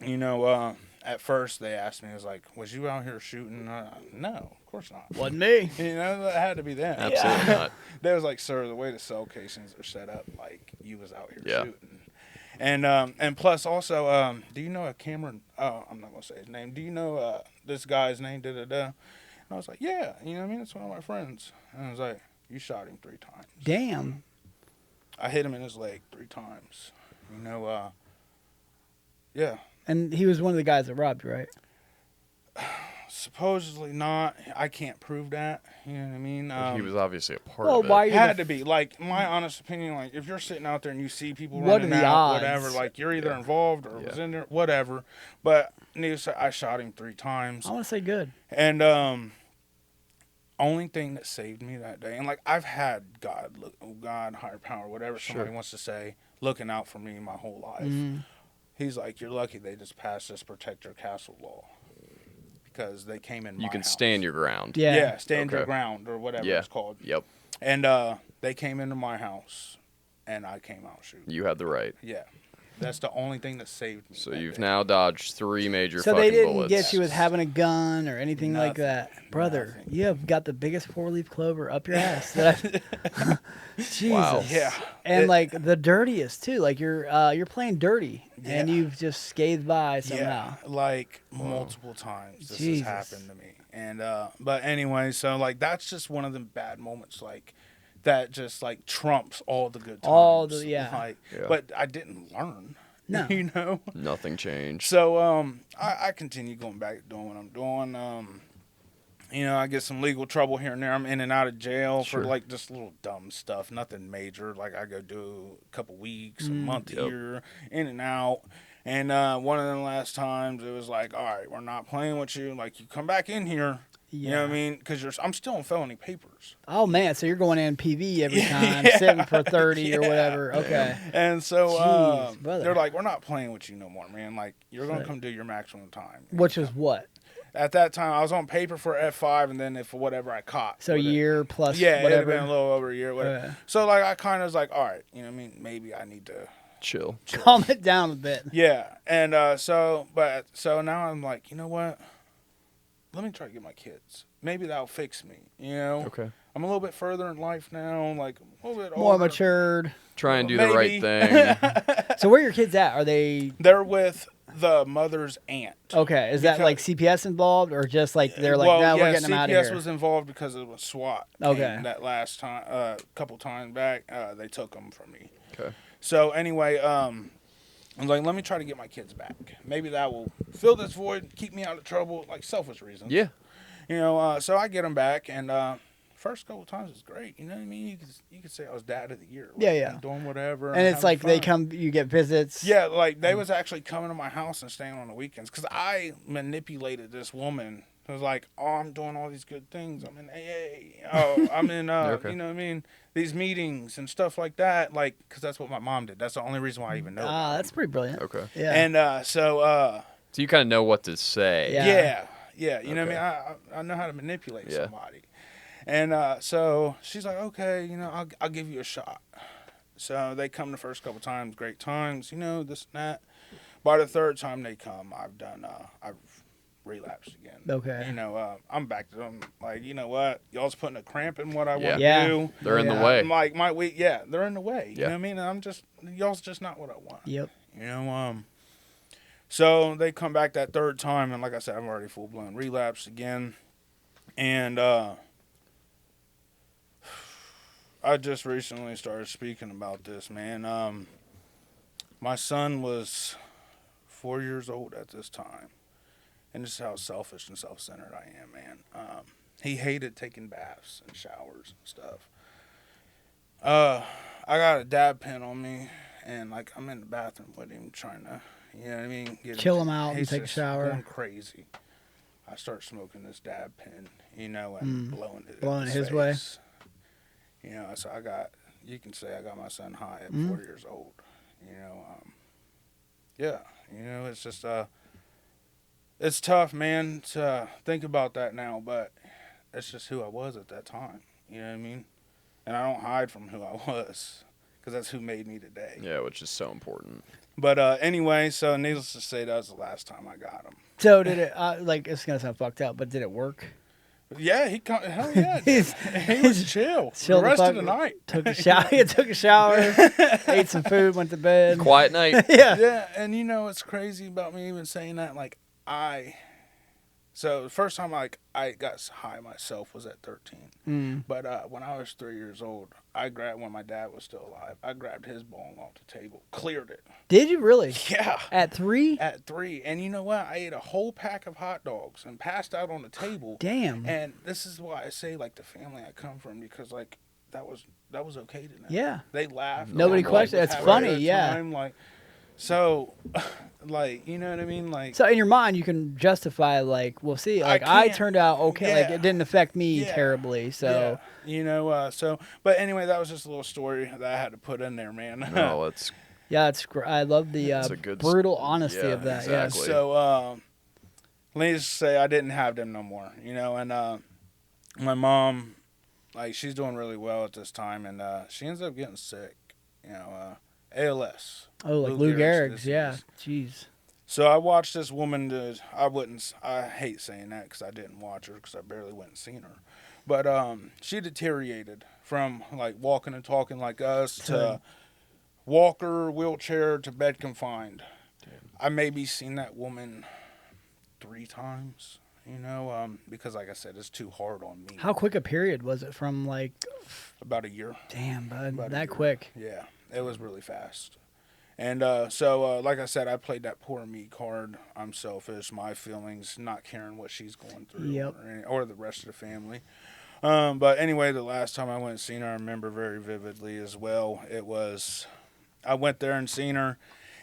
You know, at first they asked me, "Was like, was you out here shooting?" No, of course not. Wasn't me. You know, that had to be them. Absolutely not. They was like, "Sir, the way the cell casings are set up, like you was out here Yeah. shooting." And plus also, do you know a Cameron? Oh, I'm not gonna say his name. Do you know this guy's name? Da da da. And I was like, "Yeah, you know what I mean? It's one of my friends." And I was like, "You shot him 3 times." Damn. I hit him in his leg 3 times. You know, yeah. And he was one of the guys that robbed you, right? Supposedly not. I can't prove that. You know what I mean? He was obviously a part Well, of it. why are you Had to be. Like, my honest opinion, like, if you're sitting out there and you see people What running are the out, odds? whatever, like, you're either involved or was Yeah. in there, whatever. But, needless to say, I shot him 3 times. I want to say good. And, only thing that saved me that day, and, like, I've had God, higher power, whatever somebody wants to say, looking out for me my whole life. He's like, you're lucky they just passed this Protect Your Castle law. Because they came in my You can house. stand your ground. Yeah. Yeah, stand your Okay. ground or whatever Yeah. it's called. Yep. And they came into my house, and I came out shooting. You had the right. Yeah, that's the only thing that saved me. So that you've day. now dodged 3 major So fucking they didn't bullets. get you with having a gun or anything like Nothing. that, brother. Nothing. You have got the biggest 4-leaf clover up your ass. That Jesus. Wow. Yeah, And It- like the dirtiest too. Like you're playing dirty, and Yeah. you've just scathed by somehow. yeah, like multiple times this Jesus. has happened to me. And but anyway, so like that's just one of the bad moments, like that just like trumps all the good times. All the- yeah. Like, Yeah. But I didn't learn. No. You know. Nothing changed. So I continue going back doing what I'm doing. You know, I get some legal trouble here and there. I'm in and out of jail Sure. for like just little dumb stuff, nothing major. Like I go do a couple weeks, a month Yep. here, in and out. And one of the last times it was like, all right, we're not playing with you. Like you come back in here. You know what I mean? Because I'm still on felony papers. Oh man, so you're going in PV every time, Yeah. sitting for 30 or Yeah. whatever. Okay. And so Jeez, brother. they're like, we're not playing with you no more, man. Like you're gonna Right. come do your maximum time. Which was what? At that time, I was on paper for F5, and then if whatever I caught. So a whatever- year plus Yeah, it'd have whatever. been a little over a year, whatever. Okay. So like I kind of was like, all right, you know what I mean? Maybe I need to. Chill. Calm it down a bit. Yeah, and so now I'm like, you know what? Let me try to get my kids. Maybe that'll fix me. You know. Okay. I'm a little bit further in life now, like a little bit More older. matured. Try and do the right Maybe. thing. So where are your kids at? Are they They're with the mother's aunt. okay? Is that Because- like CPS involved, or just like they're like, well, no, yeah, we're getting them out of CPS here? was involved because it was SWAT. Okay. came that last time, couple times back, they took them from me. Okay. So anyway, I was like, let me try to get my kids back. Maybe that will fill this void, keep me out of trouble, like selfish reasons. Yeah. You know, so I get them back, and first couple times was great. You know what I mean? You could say I was dad of the year. Like, Yeah, yeah. I'm doing whatever. And it's having like they fun. come, you get visits. Yeah, like they was actually coming to my house and staying on the weekends because I manipulated this woman. It was like, oh, I'm doing all these good things. I'm in AA. Oh, I'm in, Okay. you know what I mean? These meetings and stuff like that. Like, because that's what my mom did. That's the only reason why I even know. Ah, about that's it. pretty brilliant. Okay. Yeah. And so, So you kind of know what to say. Yeah. yeah. You know what Okay. I mean? I know how to manipulate Yeah. somebody. And so she's like, okay, you know, I'll give you a shot. So they come the first couple times, great times, you know, this and that. By the third time they come, I've relapsed again. Okay. You know, I'm back to them. Like, you know what? Y'all's putting a cramp in what I want to Yeah. do. They're in the Yeah. way. I'm like, they're in the way. You Yeah. know what I mean? And y'all's just not what I want. Yep. You know, so they come back that third time, and like I said, I'm already full blown relapsed again. And I just recently started speaking about this, man. My son was 4 years old at this time, and this is how selfish and self-centered I am, man. He hated taking baths and showers and stuff. I got a dab pen on me, and like I'm in the bathroom with him, trying to, you know what I mean, Chill him out and he's take a just shower. going crazy. I start smoking this dab pen, you know, and blowing it Blowing in it his his way. face. You know, so you can say I got my son high at 4 years old. You know, yeah, you know, it's just it's tough, man, to think about that now, but it's just who I was at that time. You know what I mean? And I don't hide from who I was, because that's who made me today. Yeah, which is so important. But anyway, so needless to say, that was the last time I got him. So did it? Like, it's gonna sound fucked up, but did it work? Yeah, hell yeah, dude. He was chill Chilled the rest fuck- of the night. Took a shower. He took a shower. Ate some food. Went to bed. Quiet night. Yeah. Yeah, and you know what's crazy about me even saying that? Like, so the first time I got high myself was at 13. But when I was 3 years old, when my dad was still alive, I grabbed his bong off the table, cleared it. Did you really? Yeah. At 3? At 3. And you know what? I ate a whole pack of hot dogs and passed out on the table. Damn. And this is why I say, like, the family I come from, because, like, that was okay to them. Yeah. They laughed. Nobody Like, questioned. was It's having funny, a good yeah. time, like, so, like, you know what I mean? Like, So in your mind, you can justify, like, well, see, like, I can't- turned out okay. Like, yeah. it didn't affect me Yeah. terribly. So yeah, you know, but anyway, that was just a little story that I had to put in there, man. No, it's yeah, I love the It's a good brutal honesty yeah, of that. exactly. So, needless to say, I didn't have them no more, you know, and my mom, like, she's doing really well at this time, and she ends up getting sick, you know, ALS. Yeah. Oh, like Lou Gehrig's. Yeah. Jeez. So I watched this woman. I hate saying that because I didn't watch her because I barely went and seen her. But she deteriorated from like walking and talking like us to walker, wheelchair to bed confined. I maybe seen that woman 3 times, you know, because like I said, it's too hard on me. How quick a period was it from, like, About a year. damn, bud, About a that year. quick? Yeah, it was really fast. And so, like I said, I played that poor me card. I'm selfish, my feelings, not caring what she's going through, Yep. or the rest of the family. But anyway, the last time I went and seen her, I remember very vividly as well. I went there and seen her,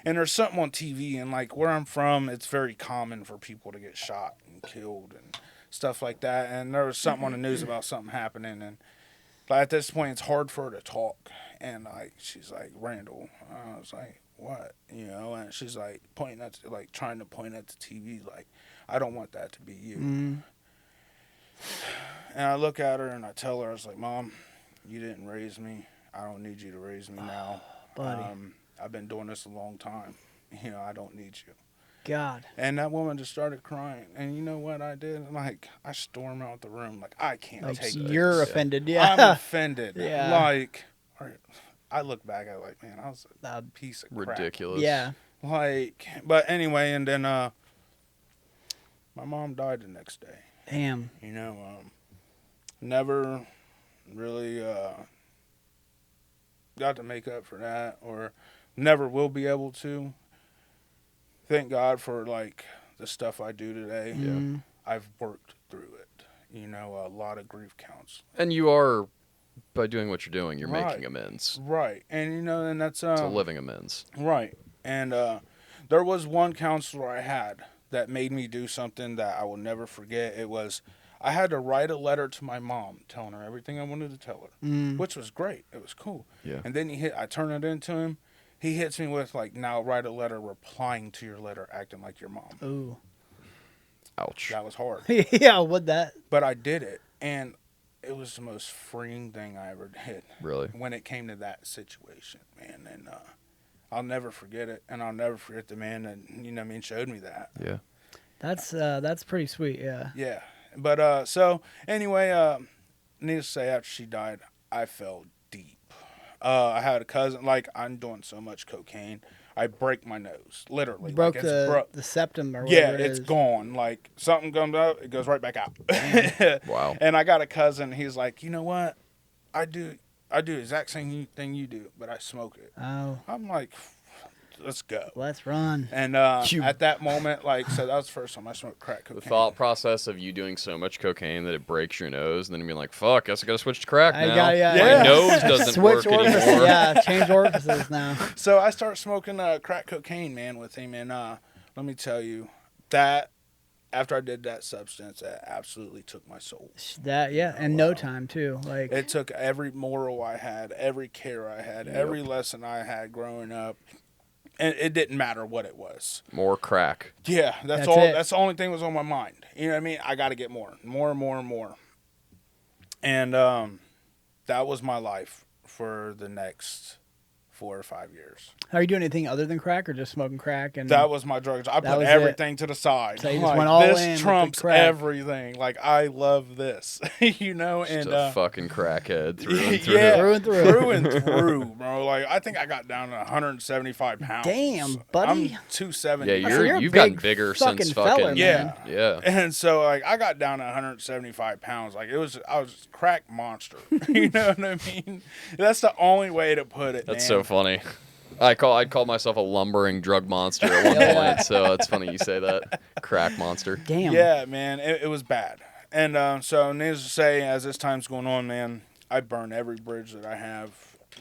and there's something on TV, and like where I'm from, it's very common for people to get shot and killed and stuff like that. And there was something on the news about something happening, and like, at this point, it's hard for her to talk. And like she's like, Randall. I was like, what? You know? And she's like trying to point at the TV, like, I don't want that to be you. Mm. And I look at her and I tell her, I was like, Mom, you didn't raise me. I don't need you to raise me now. Buddy. I've been doing this a long time. You know, I don't need you. God. And that woman just started crying. And you know what I did? Like, I stormed out the room. Like, I can't Like, take you're this. offended. Yeah. I'm offended. Yeah. Like, I look back at it like, man, I was a piece of crap. ridiculous. Yeah. Like, but anyway, and then my mom died the next day. Damn. You know, never really got to make up for that, or never will be able to. Thank God for like the stuff I do today. Mm. I've worked through it. You know, a lot of grief counseling. And you are, by doing what you're doing, you're Right. making amends. Right, and you know, and that's It's a living amends. right. And there was one counselor I had that made me do something that I will never forget. It was I had to write a letter to my mom telling her everything I wanted to tell her, Mm. which was great. It was cool. Yeah. And then I turn it into him. He hits me with like, now write a letter replying to your letter, acting like your mom. Ooh. Ouch. That was hard, Yeah. What that? but I did it, and it was the most freeing thing I ever did. Really? When it came to that situation, man, and I'll never forget it, and I'll never forget the man that, you know what I mean, showed me that. Yeah. That's pretty sweet. Yeah. Yeah. But so anyway, needless to say, after she died, I fell deep. I had a cousin. Like, I'm doing so much cocaine, I break my nose, literally. You broke like it's the septum or Yeah, whatever it it's is. gone. Like, something comes up, it goes right back out. Wow. And I got a cousin. He's like, you know what? I do the exact same thing you do, but I smoke it. Oh, I'm like, let's go. let's run. And You- at that moment, like, so that was the first time I smoked crack cocaine. The thought process of you doing so much cocaine that it breaks your nose, and then being like, "Fuck, guess I gotta switch to crack I now." got yeah. Yeah. My nose doesn't Switch work orifices. anymore. Yeah, change orifices now. So I started smoking crack cocaine, man, with him, and let me tell you that after I did that substance, it absolutely took my soul. That in no time too. Like It took every moral I had, every care I had, every lesson I had growing up, and it didn't matter what it was. More crack. Yeah, that's That's all. it. That's the only thing that was on my mind. You know what I mean? I got to get more, and more. And that was my life for the next 4 or 5 years. Are you doing anything other than crack or just smoking crack? And That was my drugs. I That put was everything to the side. So you I'm just like, went all in this with the trumps crack. everything. Like, I love this, you know. Just And a fucking crackhead through and through. yeah, Through and through. through and through, bro. Like, I think I got down to 175 pounds. Damn, buddy. I'm 270. Yeah, So you're a you've gotten big bigger fucking since fella, fucking man. yeah. And so, like, I got down to 175 pounds. Like, I was a crack monster. You know what I mean? That's the only way to put it. That's man. so funny. I'd call myself a lumbering drug monster at one Yeah. point, so it's funny you say that. Crack monster. damn. Yeah, man, it was bad. And so, needless to say, as this time's going on, man, I burn every bridge that I have.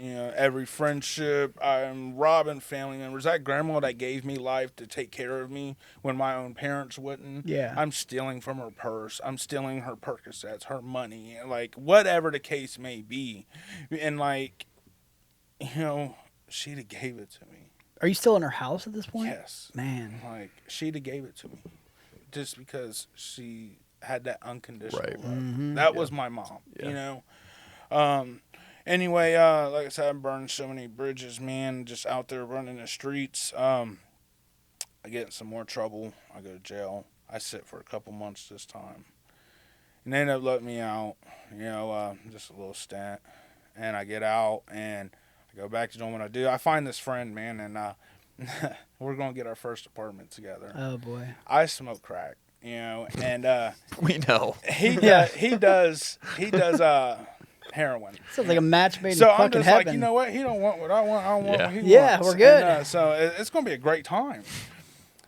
You know, every friendship. I'm robbing family members. That grandma that gave me life to take care of me when my own parents wouldn't. Yeah. I'm stealing from her purse. I'm stealing her Percocets, her money, like, whatever the case may be. And, like, you know, she'd have gave it to me. Are you still in her house at this point? Yes. Man. Like, she'd have gave it to me just because she had that unconditional Right. love. Mm-hmm. That was my mom, Yeah. you know. Anyway, like I said, I'm burning so many bridges, man, just out there running the streets. I get in some more trouble. I go to jail. I sit for a couple months this time. And they end up letting me out, you know, just a little stint. And I get out and I go back to doing what I do. I find this friend, man, and we're going to get our first apartment together. Oh boy. I smoke crack, you know, and We know. he does heroin. Sounds like a match made So in I'm fucking just heaven. like, you know what? He don't want what I want. I don't want Yeah. what he Yeah, wants. we're good. And, so it's gonna be a great time.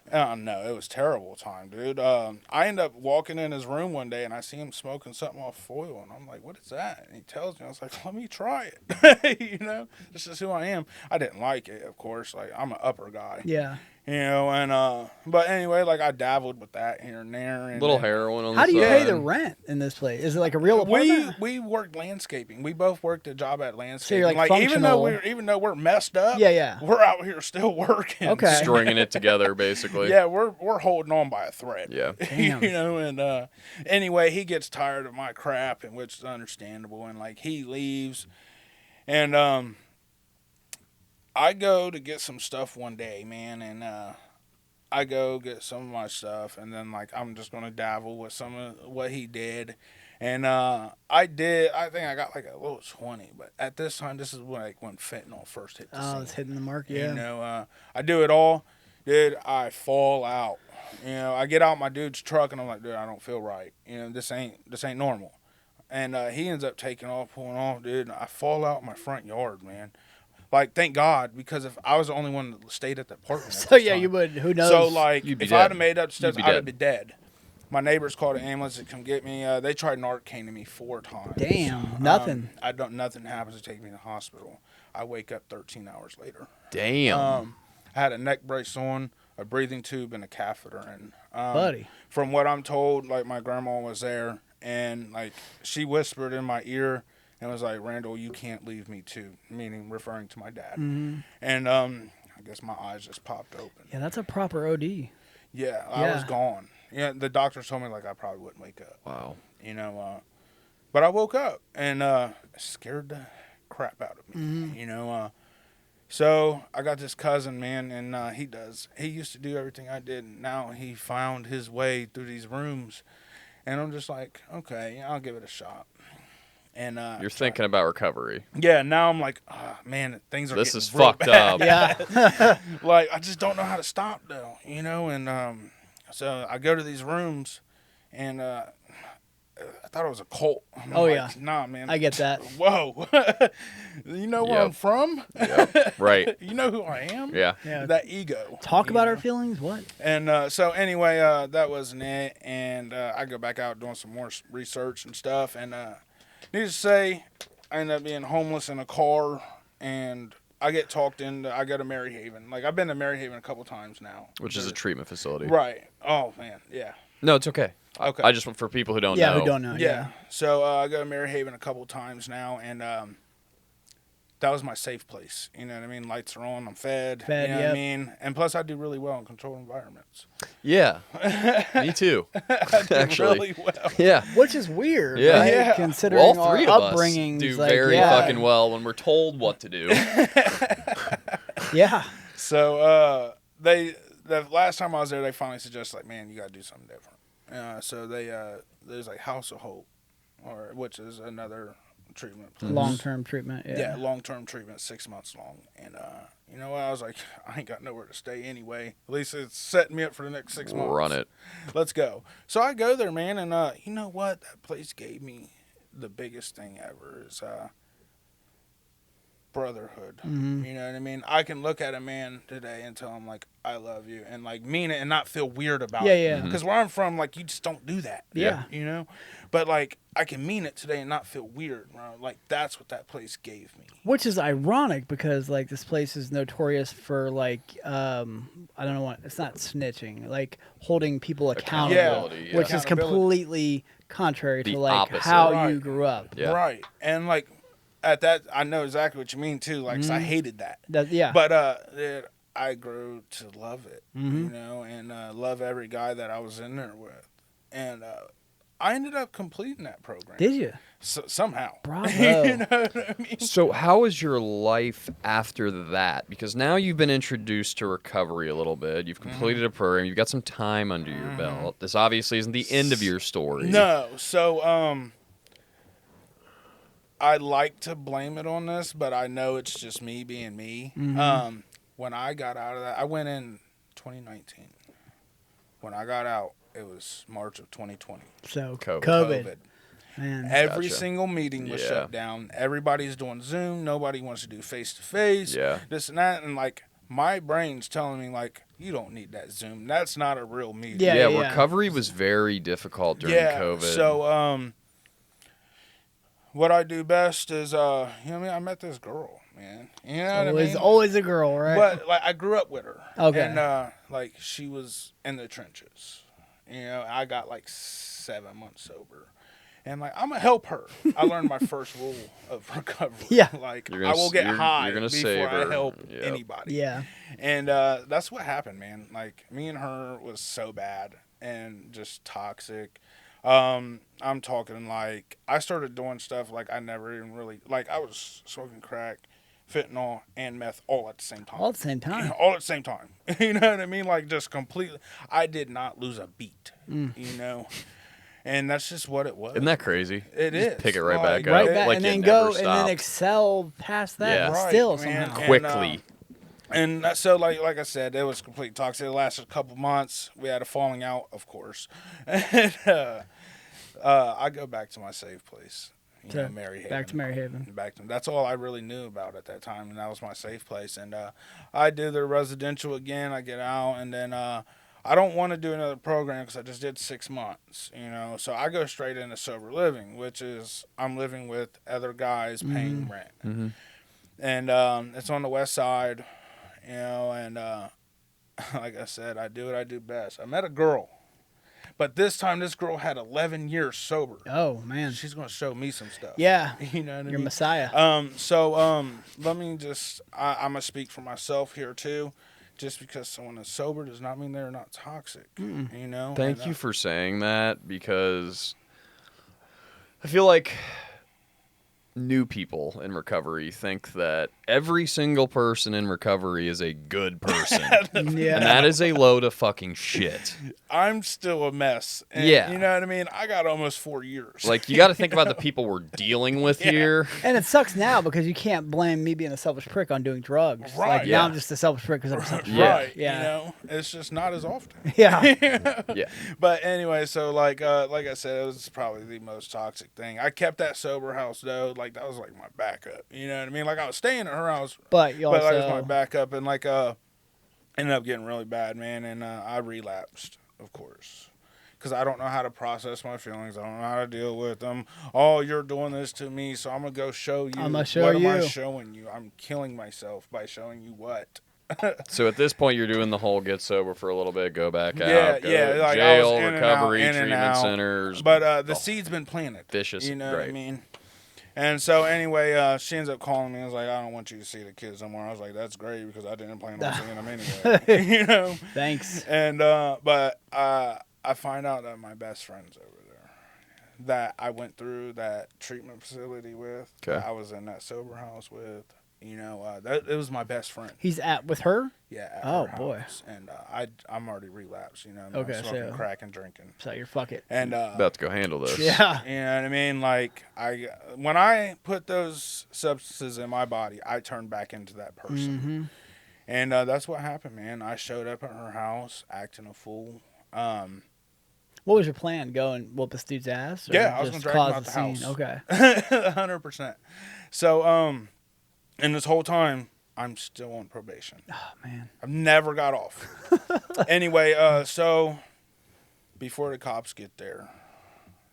No, it was a terrible time, dude. I end up walking in his room one day and I see him smoking something off foil, and I'm like, "What is that?" And he tells me, I was like, "Let me try it." You know, this is who I am. I didn't like it, of course. Like, I'm an upper guy. Yeah. You know, and but anyway, like, I dabbled with that here and there. And Little then- heroin on How the do you side. pay the rent in this place? Is it like a real We apartment? worked landscaping. We both worked a job at landscaping. like, even though functional. even though we're messed up, Yeah. we're out here still working. Okay. Stringing it together, basically. Yeah, we're holding on by a thread. Yeah. Damn. You know, and anyway, he gets tired of my crap, and which is understandable, and like, he leaves, and I go to get some stuff one day, man, and I go get some of my stuff, and then, like, I'm just gonna dabble with some of what he did. And I think I got like a little 20, but at this time, this is like when fentanyl first hit the Oh, scene. it's hitting the mark. Yeah. You know, I do it all. Dude, I fall out. You know, I get out my dude's truck and I'm like, dude, I don't feel right. You know, this ain't normal. And he ends up taking off, pulling off, dude. And I fall out in my front yard, man. Like, thank God, because if I was the only one that stayed at the apartment. at So this yeah, time. you would. Who knows? So, like, You'd be if I'd dead. have made up steps, You'd be I'd have dead. been dead. My neighbors called an ambulance to come get me. They tried Narcan me 4 times. Damn, nothing. Nothing happens to take me to the hospital. I wake up 13 hours later. Damn. I had a neck brace on, a breathing tube, and a catheter. And Buddy. from what I'm told, like, my grandma was there, and like, she whispered in my ear and was like, "Randall, you can't leave me too," meaning referring to my dad. Mhm. And I guess my eyes just popped open. Yeah, that's a proper OD. Yeah, I was Yeah. gone. Yeah, the doctors told me, like, I probably wouldn't wake up. Wow. You know, but I woke up and it scared the crap out of me. You know, So I got this cousin, man, and he used to do everything I did, and now he found his way through these rooms, and I'm just like, okay, I'll give it a shot. And You're thinking about recovery. yeah, now I'm like, oh, man, things are This getting is real fucked bad. up. Yeah. Like I just don't know how to stop though, and so I go to these rooms, and I thought it was a cult. I'm Oh, like, yeah. nah, man. I get that. Whoa, you know where Yep. I'm from? Yep. Right. You know who I am? Yeah. Yeah. That ego. Talk you about know? our feelings. What? And so anyway, that wasn't it. And I go back out doing some more research and stuff. And needless to say, I end up being homeless in a car. And I get talked into. I go to Maryhaven. Like I've been to Maryhaven a couple times now. Which is a treatment facility. Right. Oh man. Yeah. No, it's okay. Okay. I just want for people who don't Yeah, know. who don't know. Yeah. So I go to Maryhaven a couple times now, and that was my safe place. You know what I mean? Lights are on. I'm fed. Fed, You know what I yep. mean? And plus, I do really well in controlled environments. Yeah. Me too. Actually. Really well. Yeah. Which is weird, Yeah. right? Yeah. Considering Well, all three our of us upbringings. do like, very yeah. fucking well when we're told what to do. Yeah. So the last time I was there, they finally suggested, like, man, you got to do something different. So there's like House of Hope, which is another treatment place. Long-term treatment. Yeah, long-term treatment, 6 months long. And you know what? I was like, I ain't got nowhere to stay anyway. At least it's setting me up for the next 6 months. Run it. Let's go. So I go there, man, and you know what? That place gave me the biggest thing ever is brotherhood. Mhm. You know what I mean? I can look at a man today and tell him, like, I love you, and, like, mean it and not feel weird about Yeah, it. yeah. Because where I'm from, like, you just don't do that. Yeah. You know? But, like, I can mean it today and not feel weird. Bro. Like, that's what that place gave me. Which is ironic because like this place is notorious for like I don't know what it's not snitching, like holding people accountable, Accountability, yeah. which is Accountability. completely contrary The to like opposite. how Right. you grew up. Yeah. Right. And, like, at that, I know exactly what you mean, too. Like, 'cause I hated that. Yeah. But I grew to love it, Mhm. you know, and love every guy that I was in there with. And I ended up completing that program. Did you? Somehow. Bravo. You know what I mean? So how is your life after that? Because now you've been introduced to recovery a little bit. You've completed a program. You've got some time under your belt. This obviously isn't the end of your story. No. So, I like to blame it on this, but I know it's just me being me. When I got out of that, I went in 2019. When I got out, it was March of 2020. So COVID. COVID. Man. Every Gotcha. single meeting was Yeah. shut down. Everybody's doing Zoom. Nobody wants to do face to face. Yeah. This and that. And like my brain's telling me like, you don't need that Zoom. That's not a real meeting. Yeah, Yeah, yeah. recovery was very difficult during COVID. So what I do best is you know what I mean, I met this girl, man. You know what I Always, mean? always a girl, right? But like I grew up with her. Okay. And like she was in the trenches. You know, I got like 7 months sober. And like I'm gonna help her. I learned my first rule of recovery. Yeah. Like You're I gonna will get you're high gonna before save I her. help Yep. anybody. Yeah. And that's what happened, man. Like me and her was so bad and just toxic. I'm talking like I started doing stuff like I never even really like I was smoking crack, fentanyl, and meth all at the same time. All at the same time. All at the same time. You know what I mean? Like just completely. I did not lose a beat. You know, and that's just what it was. Isn't that crazy? It Just is. pick it right Like, back Right up. back, Like and you then never go and then stopped. excel past that Yeah. Right, still man. somehow. Quickly. And so, like I said, it was complete toxic. It lasted a couple months. We had a falling out, of course. And I go back to my safe place, you know, Maryhaven. Back to Maryhaven. Back to that's all I really knew about at that time, and that was my safe place. And I do the residential again. I get out, and then I don't want to do another program because I just did 6 months, you know. So I go straight into sober living, which is I'm living with other guys paying rent. Mm-hmm. And it's on the west side, you know, and like I said, I do what I do best. I met a girl, but this time this girl had 11 years sober. Oh man. She's going to show me some stuff. Yeah. You know what I Your mean? Messiah. So let me just, I'm going to speak for myself here too. Just because someone is sober does not mean they're not toxic, you know? Thank And, you for saying that because I feel like new people in recovery think that every single person in recovery is a good person. Yeah. And that is a load of fucking shit. I'm still a mess. And, Yeah. you know what I mean? I got almost 4 years. Like, you got to think about the people we're dealing with here. And it sucks now because you can't blame me being a selfish prick on doing drugs. Right. Like, Yeah. now I'm just a selfish prick because I'm a selfish prick. Yeah. Right. Yeah. You know, it's just not as often. Yeah. Yeah. But anyway, so like I said, it was probably the most toxic thing. I kept that sober house though. Like that was like my backup. You know what I mean? Like I was staying at her house, But you but also. that was my backup, and like ended up getting really bad, man, and I relapsed, of course. Because I don't know how to process my feelings. I don't know how to deal with them. Oh, you're doing this to me, so I'm going to go show you. I'ma show what am I you. showing you? I'm killing myself by showing you what? So at this point, you're doing the whole get sober for a little bit, go back out, Yeah, go yeah, to like, I was jail, in and recovery, out, in and treatment out. centers. But the seed's been planted. Vicious, You know what I right. mean? And so anyway, she ends up calling me. I was like, I don't want you to see the kids no more. I was like, that's great because I didn't plan on seeing them anyway. You know? Thanks. And but I find out that my best friend's over there, that I went through that treatment facility with, Okay. that I was in that sober house with. You know, that it was my best friend. He's with her? Yeah. At Oh, her boy. house. And I'm already relapsed. You know, I'm Okay, smoking so- crack and drinking. So you're fuck it. And About to go handle this. Yeah. you know what I mean? Like when I put those substances in my body, I turned back into that person. Mm-hmm. And that's what happened, man. I showed up at her house acting a fool. What was your plan? Go and whoop this dude's ass? Or Yeah, I was just gonna drag him cause out the the scene? house. Okay. 100%. So and this whole time I'm still on probation. Oh, man. I've never got off. Anyway, so before the cops get there,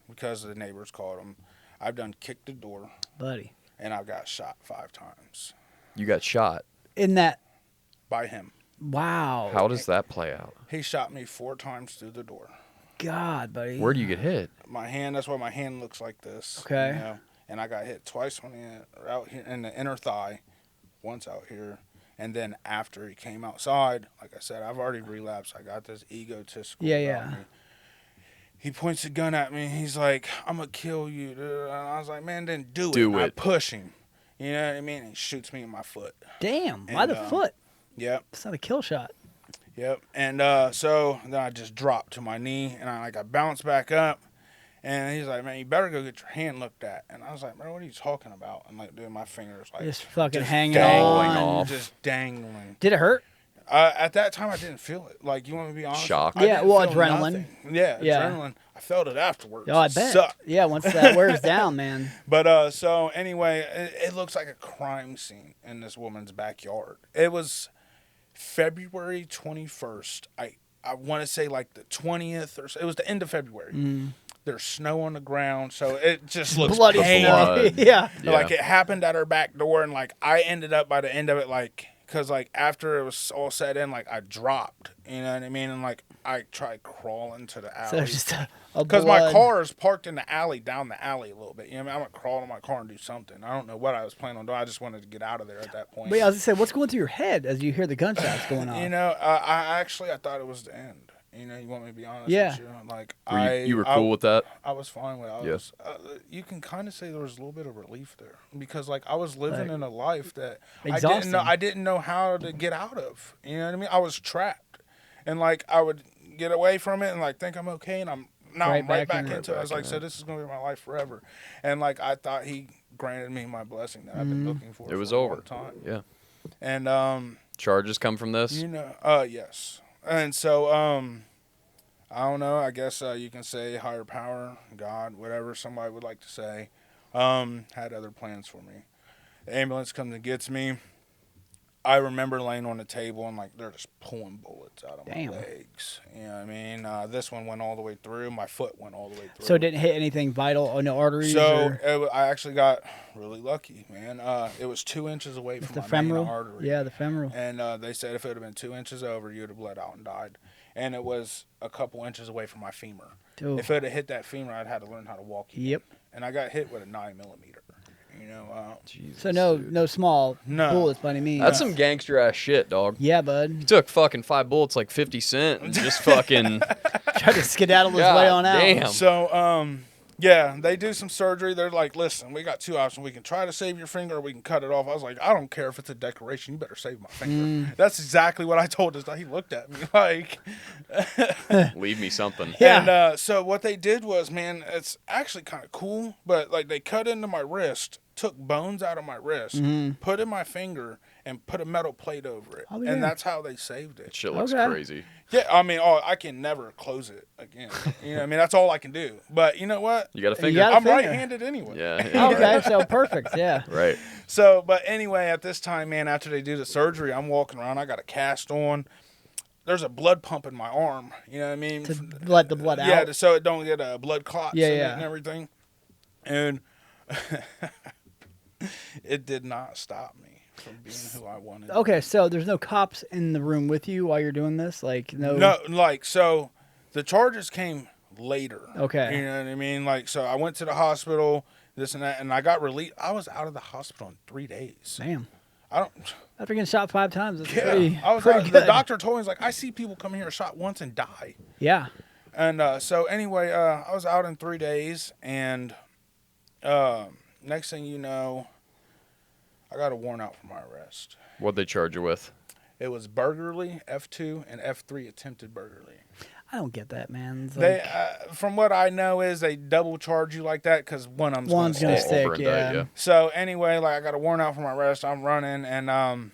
because the neighbors called them, I've done kicked the door Buddy. and I've got shot 5 times You got shot. In that. by him. Wow. How does that play out? He shot me 4 times through the door. God, buddy. Where do you get hit? My hand, that's why my hand looks like this. Okay. You know? And I got hit twice out here in the inner thigh, once out here. And then after he came outside, like I said, I've already relapsed. I got this egotistical Yeah, about yeah. me. He points the gun at me. He's like, I'm going to kill you. And I was like, man, then do it. Do And I it. push him. You know what I mean? He shoots me in my foot. Damn. Why And, the foot? Yep. It's not a kill shot. Yep. And so then I just dropped to my knee, and I bounced back up. And he's like, man, you better go get your hand looked at. And I was like, man, what are you talking about? And like doing my fingers like Just fucking just hanging dangling on. off. just dangling. Did it hurt? At that time, I didn't feel it. Like, you want me to be honest? Shock. I Yeah, didn't well, feel adrenaline. nothing. Yeah, Yeah. adrenaline. I felt it afterwards. Oh, I It bet. sucked. Yeah, once that wears down, man. But so anyway, it looks like a crime scene in this woman's backyard. It was February 21st. I want to say like the 20th or so. It was the end of February. Mm. There's snow on the ground, so it just looks Bloody painted. snow. Blood. Yeah. Yeah. Like it happened at her back door, and like I ended up by the end of it, like, cause like after it was all set in, like I dropped, you know what I mean, and like I tried crawling to the So alley. it's just a Because my blood- car is parked in the alley, down the alley a little bit. You know what I mean? I'm gonna crawl to my car and do something. I don't know what I was planning on doing. I just wanted to get out of there at that point. But yeah, I was gonna say, what's going through your head as you hear the gunshots going on? You know, I thought it was the end. You know, you want me to be honest Yeah. with you? Like You were cool with that? I was fine with it. I Yeah. was, you can kind of say there was a little bit of relief there because, like, I was living Like, in a life that exhausting. I didn't know how to get out of. You know what I mean? I was trapped, and like I would get away from it and like think I'm okay, and I'm right back back in it. into it. I was like, so this is gonna be my life forever, and like I thought he granted me my blessing that I've been looking for. It was for a long over. time, Yeah. and Charges come from this? you know, yes. And so, I don't know. I guess you can say higher power, God, whatever somebody would like to say, had other plans for me. The ambulance comes and gets me. I remember laying on the table and like they're just pulling bullets out of Damn. my legs. You know what I mean? This one went all the way through. My foot went all the way through. So it didn't hit anything vital or no arteries? So or I actually got really lucky, man. It was 2 inches away from the my femoral? main artery. Yeah, the femoral. And they said if it would have been 2 inches over, you'd have bled out and died. And it was a couple inches away from my femur. Ooh. If it had hit that femur, I'd had to learn how to walk again. Yep. And I got hit with a 9mm. You know, Jesus, So no dude. no small No. bullets by any means. That's some gangster ass shit, dog. Yeah, bud. He took fucking 5 bullets like 50 Cent and just fucking. Tried to skedaddle his God way on out. damn. so Yeah, they do some surgery. They're like, listen, we got two options. We can try to save your finger or we can cut it off. I was like, I don't care if it's a decoration. You better save my finger. That's exactly what I told this guy. He looked at me like. Leave me something. Yeah. And so what they did was, man, it's actually kind of cool, but like they cut into my wrist, took bones out of my wrist, put in my finger, and put a metal plate over it. Oh, yeah. And that's how they saved it. Shit looks Okay. crazy. Yeah, I mean, I can never close it again. You know, I mean, that's all I can do. But you know what? You got a You finger. got a I'm finger. right-handed anyway. Yeah. Okay, so perfect. Yeah. Right. So, but anyway, at this time, man, after they do the surgery, I'm walking around. I got a cast on. There's a blood pump in my arm. You know what I mean? To let the blood out. Yeah, so it don't get blood clots Yeah, in yeah. it and everything. And it did not stop me from being who I wanted. Okay, so there's no cops in the room with you while you're doing this? Like, no. No, like, so the charges came later. Okay. You know what I mean? Like, so I went to the hospital, this and that, and I got released. I was out of the hospital in 3 days. Damn. I don't. After getting shot 5 times, that's Yeah, pretty, I was pretty out, good. the doctor told me, he's like, I see people come here shot once and die. Yeah. And so anyway, I was out in 3 days, and next thing you know, I got a warrant out for my arrest. What'd they charge you with? It was burglary, F2, and F3 attempted burglary. I don't get that, man. It's They, like, from what I know, is they double charge you like that because one of them's one's going gonna to stick, Overindict, yeah. So anyway, like I got a warrant out for my arrest. I'm running, and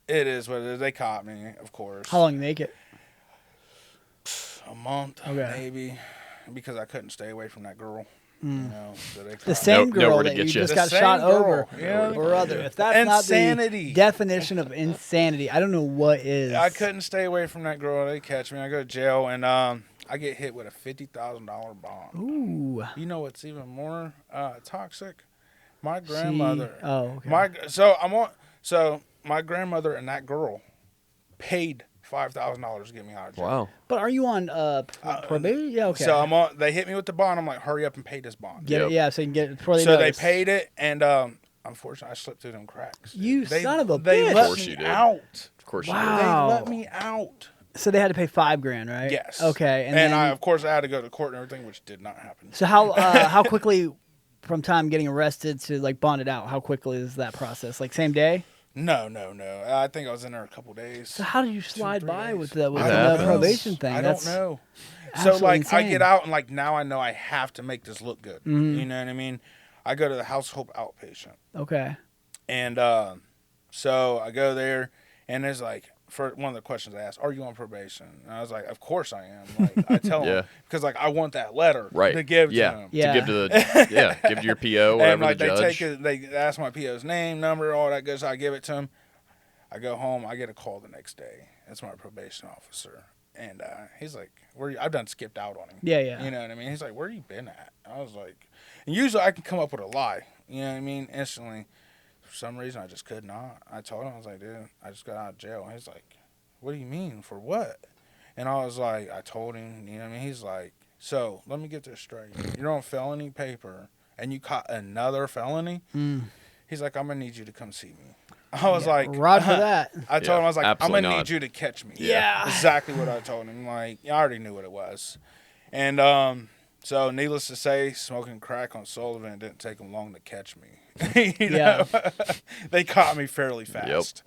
it is what it is. They caught me, of course. How long you make it? A month, Okay. maybe, because I couldn't stay away from that girl. You know, so they caught The me. same Nowhere girl to that you get you. just The got same shot girl, over, yeah. or other. If that's Insanity. not the definition of insanity, I don't know what is. I couldn't stay away from that girl. They catch me. I go to jail, and I get hit with a $50,000 bond. Ooh. You know what's even more toxic? My grandmother. Oh, okay. So my grandmother and that girl paid $5,000 to get me out of jail. Wow. But are you on probation? Yeah, okay. So they hit me with the bond. I'm like, hurry up and pay this bond. Get Yep. it, yeah, so you can get it before they So they notice. paid it, and unfortunately, I slipped through them cracks. You son of a They bitch. let course me you did. out. Of course Wow. They let me out. So they had to pay $5,000, right? Yes. Okay, and And then, I, of course, I had to go to court and everything, which did not happen. so how quickly from time getting arrested to like bonded out? How quickly is that process? Like same day? No. I think I was in there a couple days. So how did you slide 3 by days. with the I don't know. probation thing? I That's don't know. So absolutely like I insane. get out and like now I know I have to make this look good. Mm-hmm. You know what I mean? I go to the household outpatient, Okay. and so I go there, and there's like for one of the questions I asked, "Are you on probation?" And I was like, "Of course I am." Like I tell Yeah. them because like I want that letter Right. to give Yeah. to them. Yeah. To give to the give to your PO, whatever And like the judge. they ask my PO's name, number, all that good stuff. I give it to them. I go home. I get a call the next day. It's my probation officer, and he's like, "Where you?" I've done skipped out on him. Yeah, yeah. You know what I mean? He's like, "Where you been at?" I was like, and usually I can come up with a lie. You know what I mean? Instantly. For some reason, I just could not. I told him, I was like, "Dude, I just got out of jail." And he's like, "What do you mean? For what?" And I was like, I told him, you know what I mean? He's like, "So let me get this straight. You're on felony paper, and you caught another felony." He's like, "I'm gonna need you to come see me." I was like, Roger that. I told Yeah, him, I was like, "I'm absolutely gonna not. need you to catch me." Yeah. Exactly what I told him. Like, I already knew what it was. And so needless to say, smoking crack on Sullivan didn't take them long to catch me. You know? They caught me fairly fast.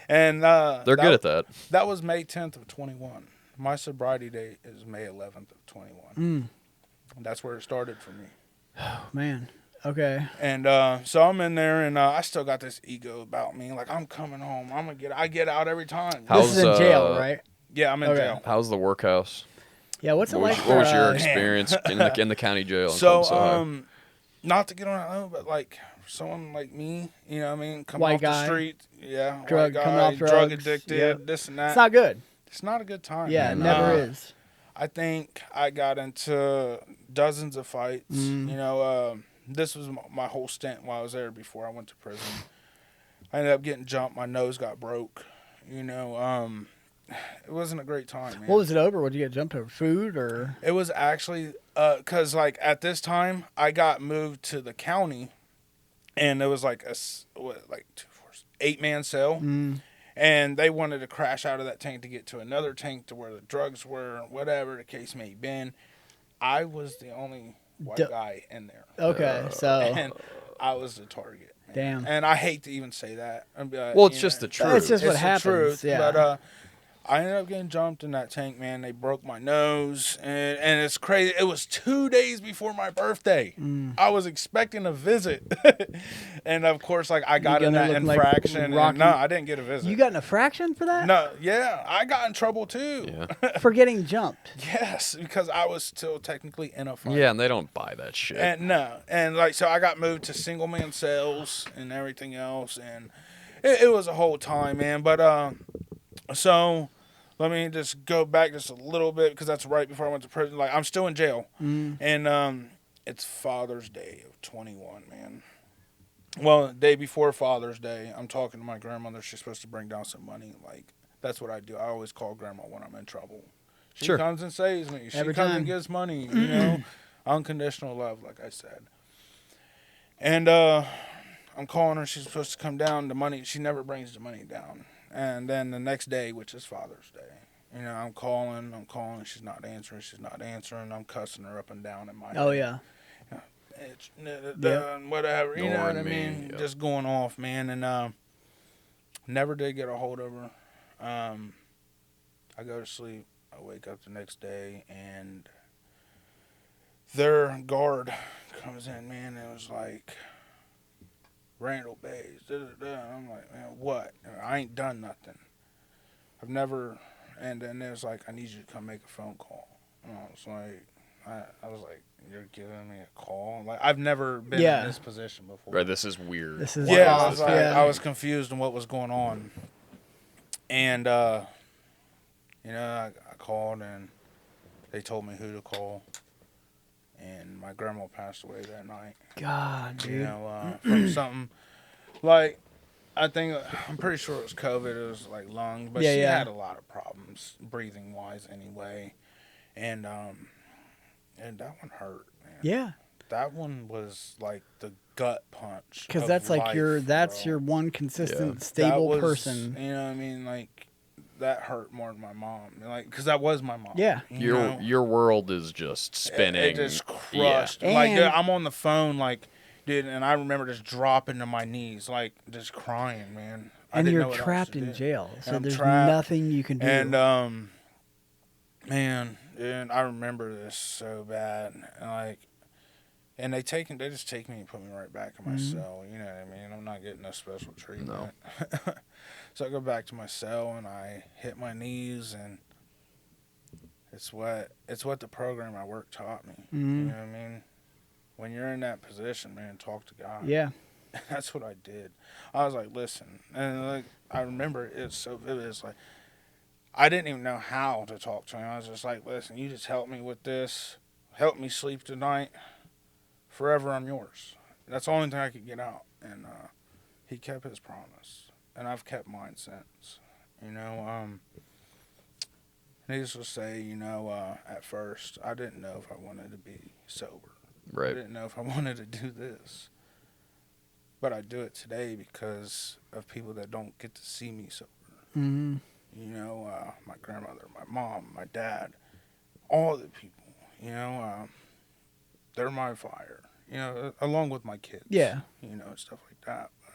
And They're good at that. That was May 10th of 21. My sobriety date is May 11th of 21. That's where it started for me. Oh, man. Okay. And so I'm in there, and I still got this ego about me. Like, I'm coming home. I get out every time. How- This is in How's, jail, right? Yeah, I'm in Okay. jail. How's the workhouse? Yeah. What's it What was, like? what was for, your uh, experience in the county jail? in So, Columbus, Ohio? not to get on that low, but like someone like me, you know what I mean? Coming White off guy. the street. Yeah. Drug- white coming guy, off drug drugs, addicted, yep. this and that. It's not good. It's not a good time. Yeah, it man. never is. I think I got into dozens of fights. Mm. You know, this was my whole stint while I was there before I went to prison. I ended up getting jumped. My nose got broke. You know, it wasn't a great time, man. What was it over? What did you get jumped over? Food or? It was actually because like at this time I got moved to the county, and it was like like 8-man cell, and they wanted to crash out of that tank to get to another tank to where the drugs were, whatever the case may have been. I was the only white D- guy in there. Okay, so And I was the target. Man. damn. And I hate to even say that. Well, it's just the truth. It's just what the happens. truth, Yeah. But I ended up getting jumped in that tank, man. They broke my nose, and it's crazy. It was 2 days before my birthday. I was expecting a visit, and of course, like I got in gonna that look like infraction. Rocky. And no, I didn't get a visit. You got an infraction for that? No, yeah, I got in trouble too. Yeah. For getting jumped. Yes, because I was still technically in a fight. Yeah, and they don't buy that shit. And like so, I got moved to single man cells and everything else, and it was a whole time, man. But so let me just go back just a little bit because that's right before I went to prison. Like I'm still in jail, and it's Father's Day of 21, man. Well, the day before Father's Day, I'm talking to my grandmother. She's supposed to bring down some money. Like that's what I do. I always call grandma when I'm in trouble. She Sure. comes and saves me. She Every comes time. and gives money. You know, unconditional love, like I said. And I'm calling her. She's supposed to come down. The money. She never brings the money down. And then the next day, which is Father's Day, you know, I'm calling. She's not answering. I'm cussing her up and down in my Oh head. yeah. It's whatever. You know what I Ignoring me, mean? yeah. Just going off, man. And never did get a hold of her. I go to sleep. I wake up the next day, and their guard comes in, man, and it was like, Randall Bays, da-da-da. I'm like, man, what? I ain't done nothing. I've never, and then it was like, I need you to come make a phone call. And I was like, you're giving me a call? Like, I've never been in this position before. Right, this is weird. This is Yeah, wild. I was like, I was confused on what was going on. And, you know, I called, and they told me who to call. And my grandma passed away that night. God, dude. You know, from something like, I'm pretty sure it was COVID. It was like lung, but she had a lot of problems breathing wise anyway. And that one hurt, man. Yeah. That one was like the gut punch. Because of that's like life, that's bro. your one consistent, Yeah. stable That was, person. You know what I mean? Like, that hurt more than my mom. Like, because that was my mom. Yeah. You know? Your world is just spinning. It just crushed. Yeah. Like, dude, And- I'm on the phone, like, dude, and I remember just dropping to my knees, like, just crying, man. I And didn't you're know what else trapped to in do. jail, so And I'm there's trapped. nothing you can do. And, man, dude, I remember this so bad. And, like, and they just take me and put me right back in my cell. You know what I mean? I'm not getting no special treatment. No. So I go back to my cell and I hit my knees, and it's what the program I work taught me. You know what I mean? When you're in that position, man, talk to God. Yeah. That's what I did. I was like, listen, and like I remember it's so vivid. It's like I didn't even know how to talk to him. I was just like, listen, you just help me with this, help me sleep tonight. Forever, I'm yours. That's the only thing I could get out, and he kept his promise, and I've kept mine since. You know, needless to say, you know, at first I didn't know if I wanted to be sober. I Right. didn't know if I wanted to do this. But I do it today because of people that don't get to see me sober. Mm-hmm. You know, my grandmother, my mom, my dad, all the people, you know, they're my fire, you know, along with my kids. Yeah. You know, stuff like that. But,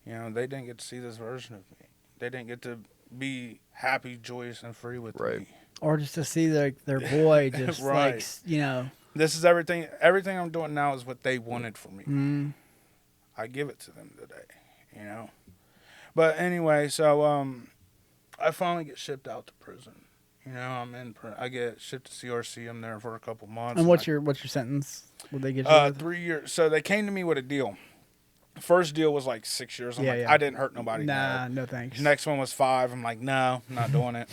you know, they didn't get to see this version of me. They didn't get to be happy, joyous, and free with Right. me. Or just to see their boy just Right. like, you know. This is everything. Everything I'm doing now is what they wanted for me. Mm. I give it to them today, you know. But anyway, so I finally get shipped out to prison. You know, I'm in. I get shipped to CRC. I'm there for a couple months. And what's your sentence? Would they get you? with? 3 years? So they came to me with a deal. First deal was like 6 years. I'm Yeah, like, yeah. I didn't hurt nobody. Nah, no thanks. Next one was 5. I'm like, no, I'm not doing it.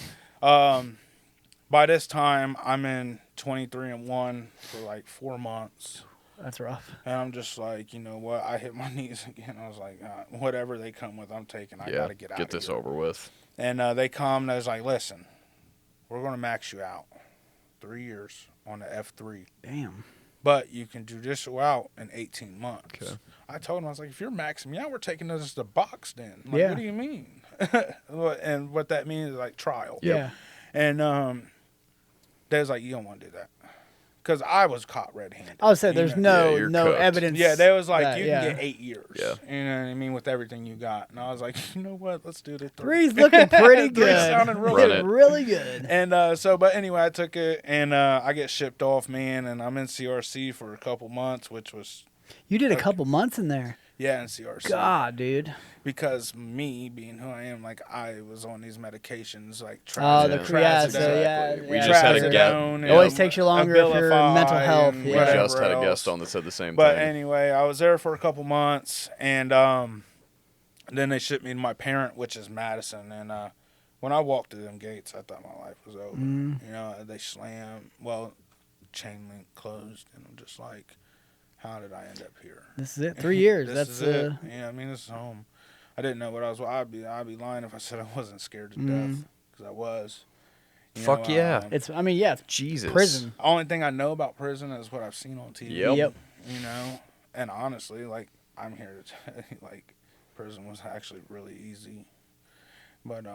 By this time, I'm in 23-1 for like 4 months. That's rough. And I'm just like, you know what? I hit my knees again. I was like, whatever they come with, I'm taking. I got to get out Get this here. over with. And they come, and I was like, listen, we're going to max you out 3 years on the F3. Damn. But you can judicial out in 18 months. Okay. I told him, I was like, if you're maxing me out, we're taking this as the box then. Like, Yeah. what do you mean? And what that means is like trial. Yeah. And they was like, you don't want to do that. because I was caught red-handed. I would say you there's know? Yeah, you're no cooked. evidence. Yeah, they was like, that- you yeah. can get 8 years. Yeah. You know what I mean, with everything you got. And I was like, you know what? Let's do the 3's looking pretty 3 good. sounded real Run good. it. Really good. And but anyway, I took it, and I get shipped off, man, and I'm in CRC for a couple months, which was, You did a couple months in there. yeah, in CRC. God, dude. Because me, being who I am, like, I was on these medications, like, Oh, the trazodone. We yeah, just had a yeah. guest. Trazodone, It always takes you longer if you're in mental Abilify health, and yeah. We whatever just had a else. guest on that said the same But thing. anyway, I was there for a couple months, and then they shipped me to my parent, which is Madison. And when I walked through them gates, I thought my life was over. You know, they slammed, chain link closed, and I'm just like, how did I end up here? This is it. 3 years. This That's is it. Yeah, I mean, this is home. I didn't know what I was. I'd be lying if I said I wasn't scared to death, because I was. You Fuck know, yeah. It's. I mean, yeah. It's Jesus. prison. only thing I know about prison is what I've seen on TV. Yep. You know, and honestly, like, I'm here to tell you, like, prison was actually really easy. But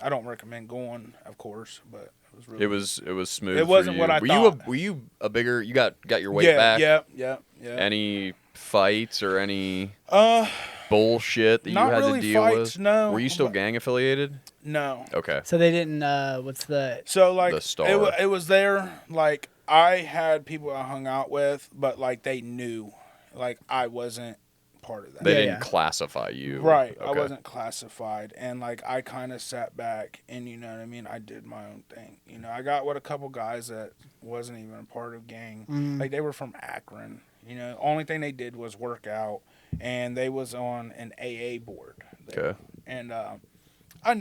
I don't recommend going, of course. But it was really. It was smooth. It wasn't for you. what I were thought. Were you a bigger? You got your weight yeah, back. Yeah. Any fights or any Uh, bullshit that you not had really to deal fights. with? No. Were you still but- gang affiliated? No. Okay. So they didn't. What's the? So like The star. it was there. Like, I had people I hung out with, but like they knew, like, I wasn't part of that. They Yeah, didn't yeah. classify you. Right. I Okay. wasn't classified. And, like, I kind of sat back and, you know what I mean, I did my own thing. You know, I got with a couple guys that wasn't even a part of gang. Like, they were from Akron. You know, only thing they did was work out, and they was on an AA board there. Okay. And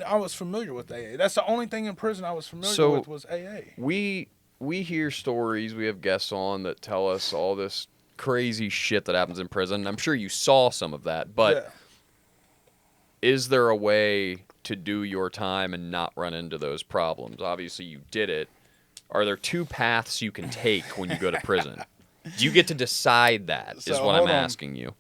I was familiar with AA. That's the only thing in prison I was familiar So- with was AA. We hear stories. We have guests on that tell us all this crazy shit that happens in prison. I'm sure you saw some of that, but Yeah. is there a way to do your time and not run into those problems? Obviously, you did it. Are there two paths you can take when you go to prison? Do you get to decide that? Is So, what I'm hold on. asking you.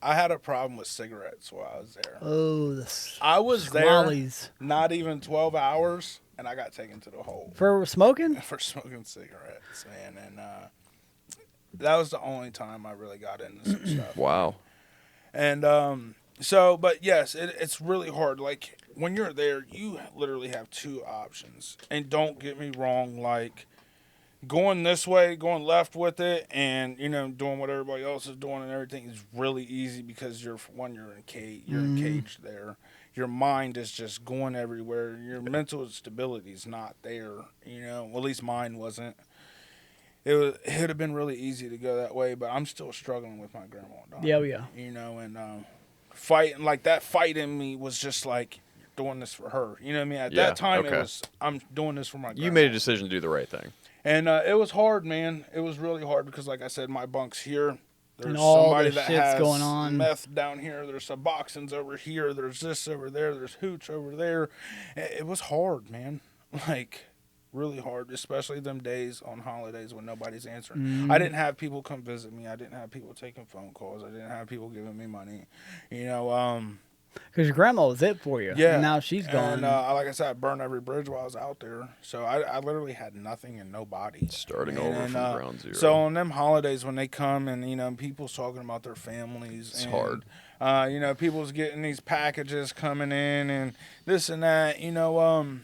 I had a problem with cigarettes while I was there. Oh, the I was there squallies. not even 12 hours, and I got taken to the hole For smoking? for smoking cigarettes, man. And that was the only time I really got into some stuff. Wow. And but yes, it's really hard. Like, when you're there, you literally have two options. And don't get me wrong, like, going this way, going left with it, and, you know, doing what everybody else is doing and everything is really easy because you're in cage. You're in cage there. Your mind is just going everywhere. Your mental stability is not there. You know, well, at least mine wasn't. It would have been really easy to go that way, but I'm still struggling with my grandma and daughter. Yeah. You know, and fighting, like, that fight in me was just like, doing this for her. You know what I mean? At Yeah, that time, okay. it was, I'm doing this for my grandma. You made a decision to do the right thing. And it was hard, man. It was really hard because, like I said, my bunk's here. There's And all somebody the that shit's has going on. meth down here. There's Suboxones over here. There's this over there. There's hooch over there. It was hard, man. Like, really hard, especially them days on holidays when nobody's answering. I didn't have people come visit me. I didn't have people taking phone calls. I didn't have people giving me money. You know, Because your grandma was it for you. yeah. And now she's gone. And like I said, I burned every bridge while I was out there. So I literally had nothing and nobody. Starting And, over from ground zero. So on them holidays when they come and, you know, people's talking about their families. It's and, hard. You know, people's getting these packages coming in and this and that, you know,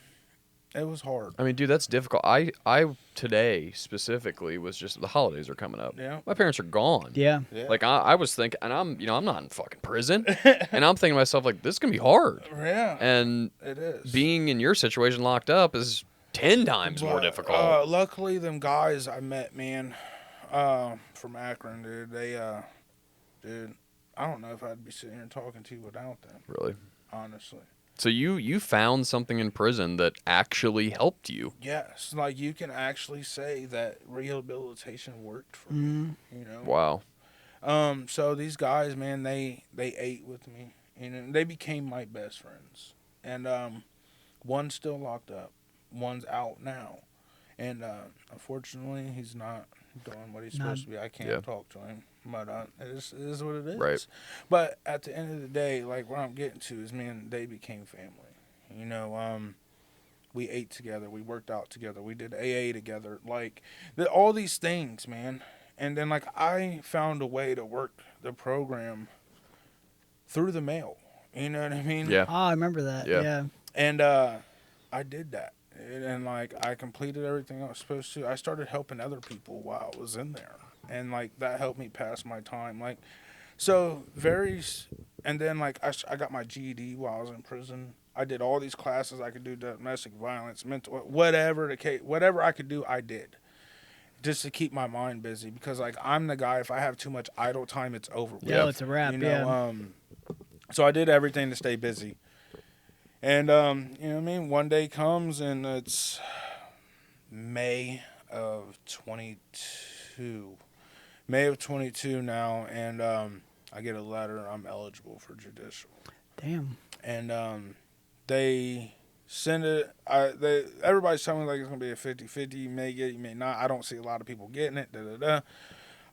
it was hard. I mean, dude, that's difficult. I today specifically was just the holidays are coming up. Yeah. My parents are gone. yeah. Yeah. Like I was thinking, and I'm not in fucking prison, and I'm thinking to myself like, this is gonna be hard. Yeah. And It is. being in your situation locked up is 10 times more But, difficult. Luckily, them guys I met, man, from Akron, dude, dude, I don't know if I'd be sitting here talking to you without them, Really. honestly. So you found something in prison that actually helped you. Yes, like, you can actually say that rehabilitation worked for me, you know. Wow. So these guys, man, they ate with me, and they became my best friends. And one's still locked up, one's out now, and unfortunately, he's not doing what he's supposed to be. I can't Yeah. talk to him, but it is what it is. Right. But at the end of the day, like, what I'm getting to is, man, they became family. You know, We ate together. We worked out together. We did AA together. Like all these things, man. And then like I found a way to work the program through the mail. You know what I mean? Yeah. Oh, I remember that. Yeah. Yeah. And I did that. And like I completed everything I was supposed to. I started helping other people while I was in there. And like that helped me pass my time. Like so and then like I got my GED while I was in prison. I did all these classes I could do, domestic violence, mental, whatever the case, whatever I could do, I did, just to keep my mind busy. Because like I'm the guy, if I have too much idle time, it's over. With. Yeah, it's a wrap. You know, Yeah. So I did everything to stay busy. And you know what I mean. One day comes and it's May of 22. May of 22 now, and I get a letter. I'm eligible for judicial. Damn. And they send it. Everybody's telling me like it's gonna be a 50-50. You may get it, you may not. I don't see a lot of people getting it.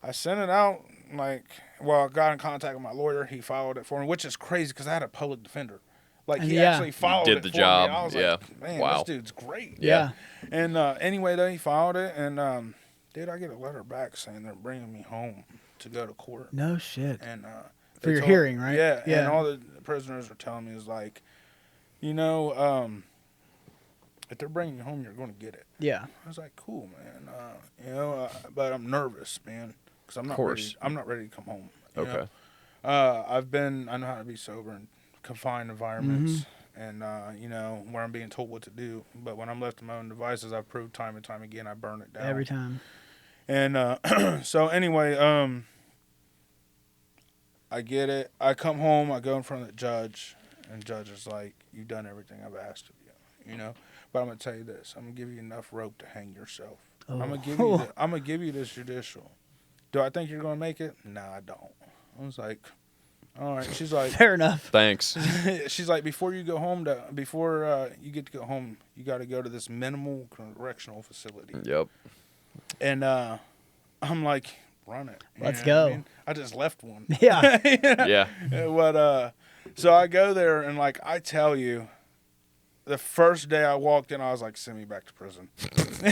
I sent it out. Like, well, I got in contact with my lawyer. He filed it for me, which is crazy because I had a public defender. Like he actually filed did it the for job. me. I was Yeah. like, man, Wow. this dude's great. Yeah. And anyway, though, he filed it, and dude, I get a letter back saying they're bringing me home to go to court. No shit. And For your hearing, right? Yeah. Yeah. And all the prisoners are telling me is like, you know, if they're bringing you home, you're going to get it. Yeah. I was like, cool, man. You know, but I'm nervous, man, because I'm not course. ready. I'm not ready to come home. you Okay. know? I know how to be sober in confined environments, and you know where I'm being told what to do. But when I'm left to my own devices, I've proved time and time again I burn it down Every time. And so anyway, I get it. I come home. I go in front of the judge, and the judge is like, "You've done everything I've asked of you, you know. But I'm gonna tell you this. I'm gonna give you enough rope to hang yourself. Oh. I'm gonna give you this judicial. Do I think you're gonna make it? No, I don't." I was like, "All right." She's like, Fair enough. Thanks. she's like, before you get to go home, you got to go to this minimal correctional facility. Yep. And I'm like, run it. You Let's know what go. I just left one. Yeah. Yeah. But so I go there, and like I tell you, the first day I walked in, I was like, send me back to prison.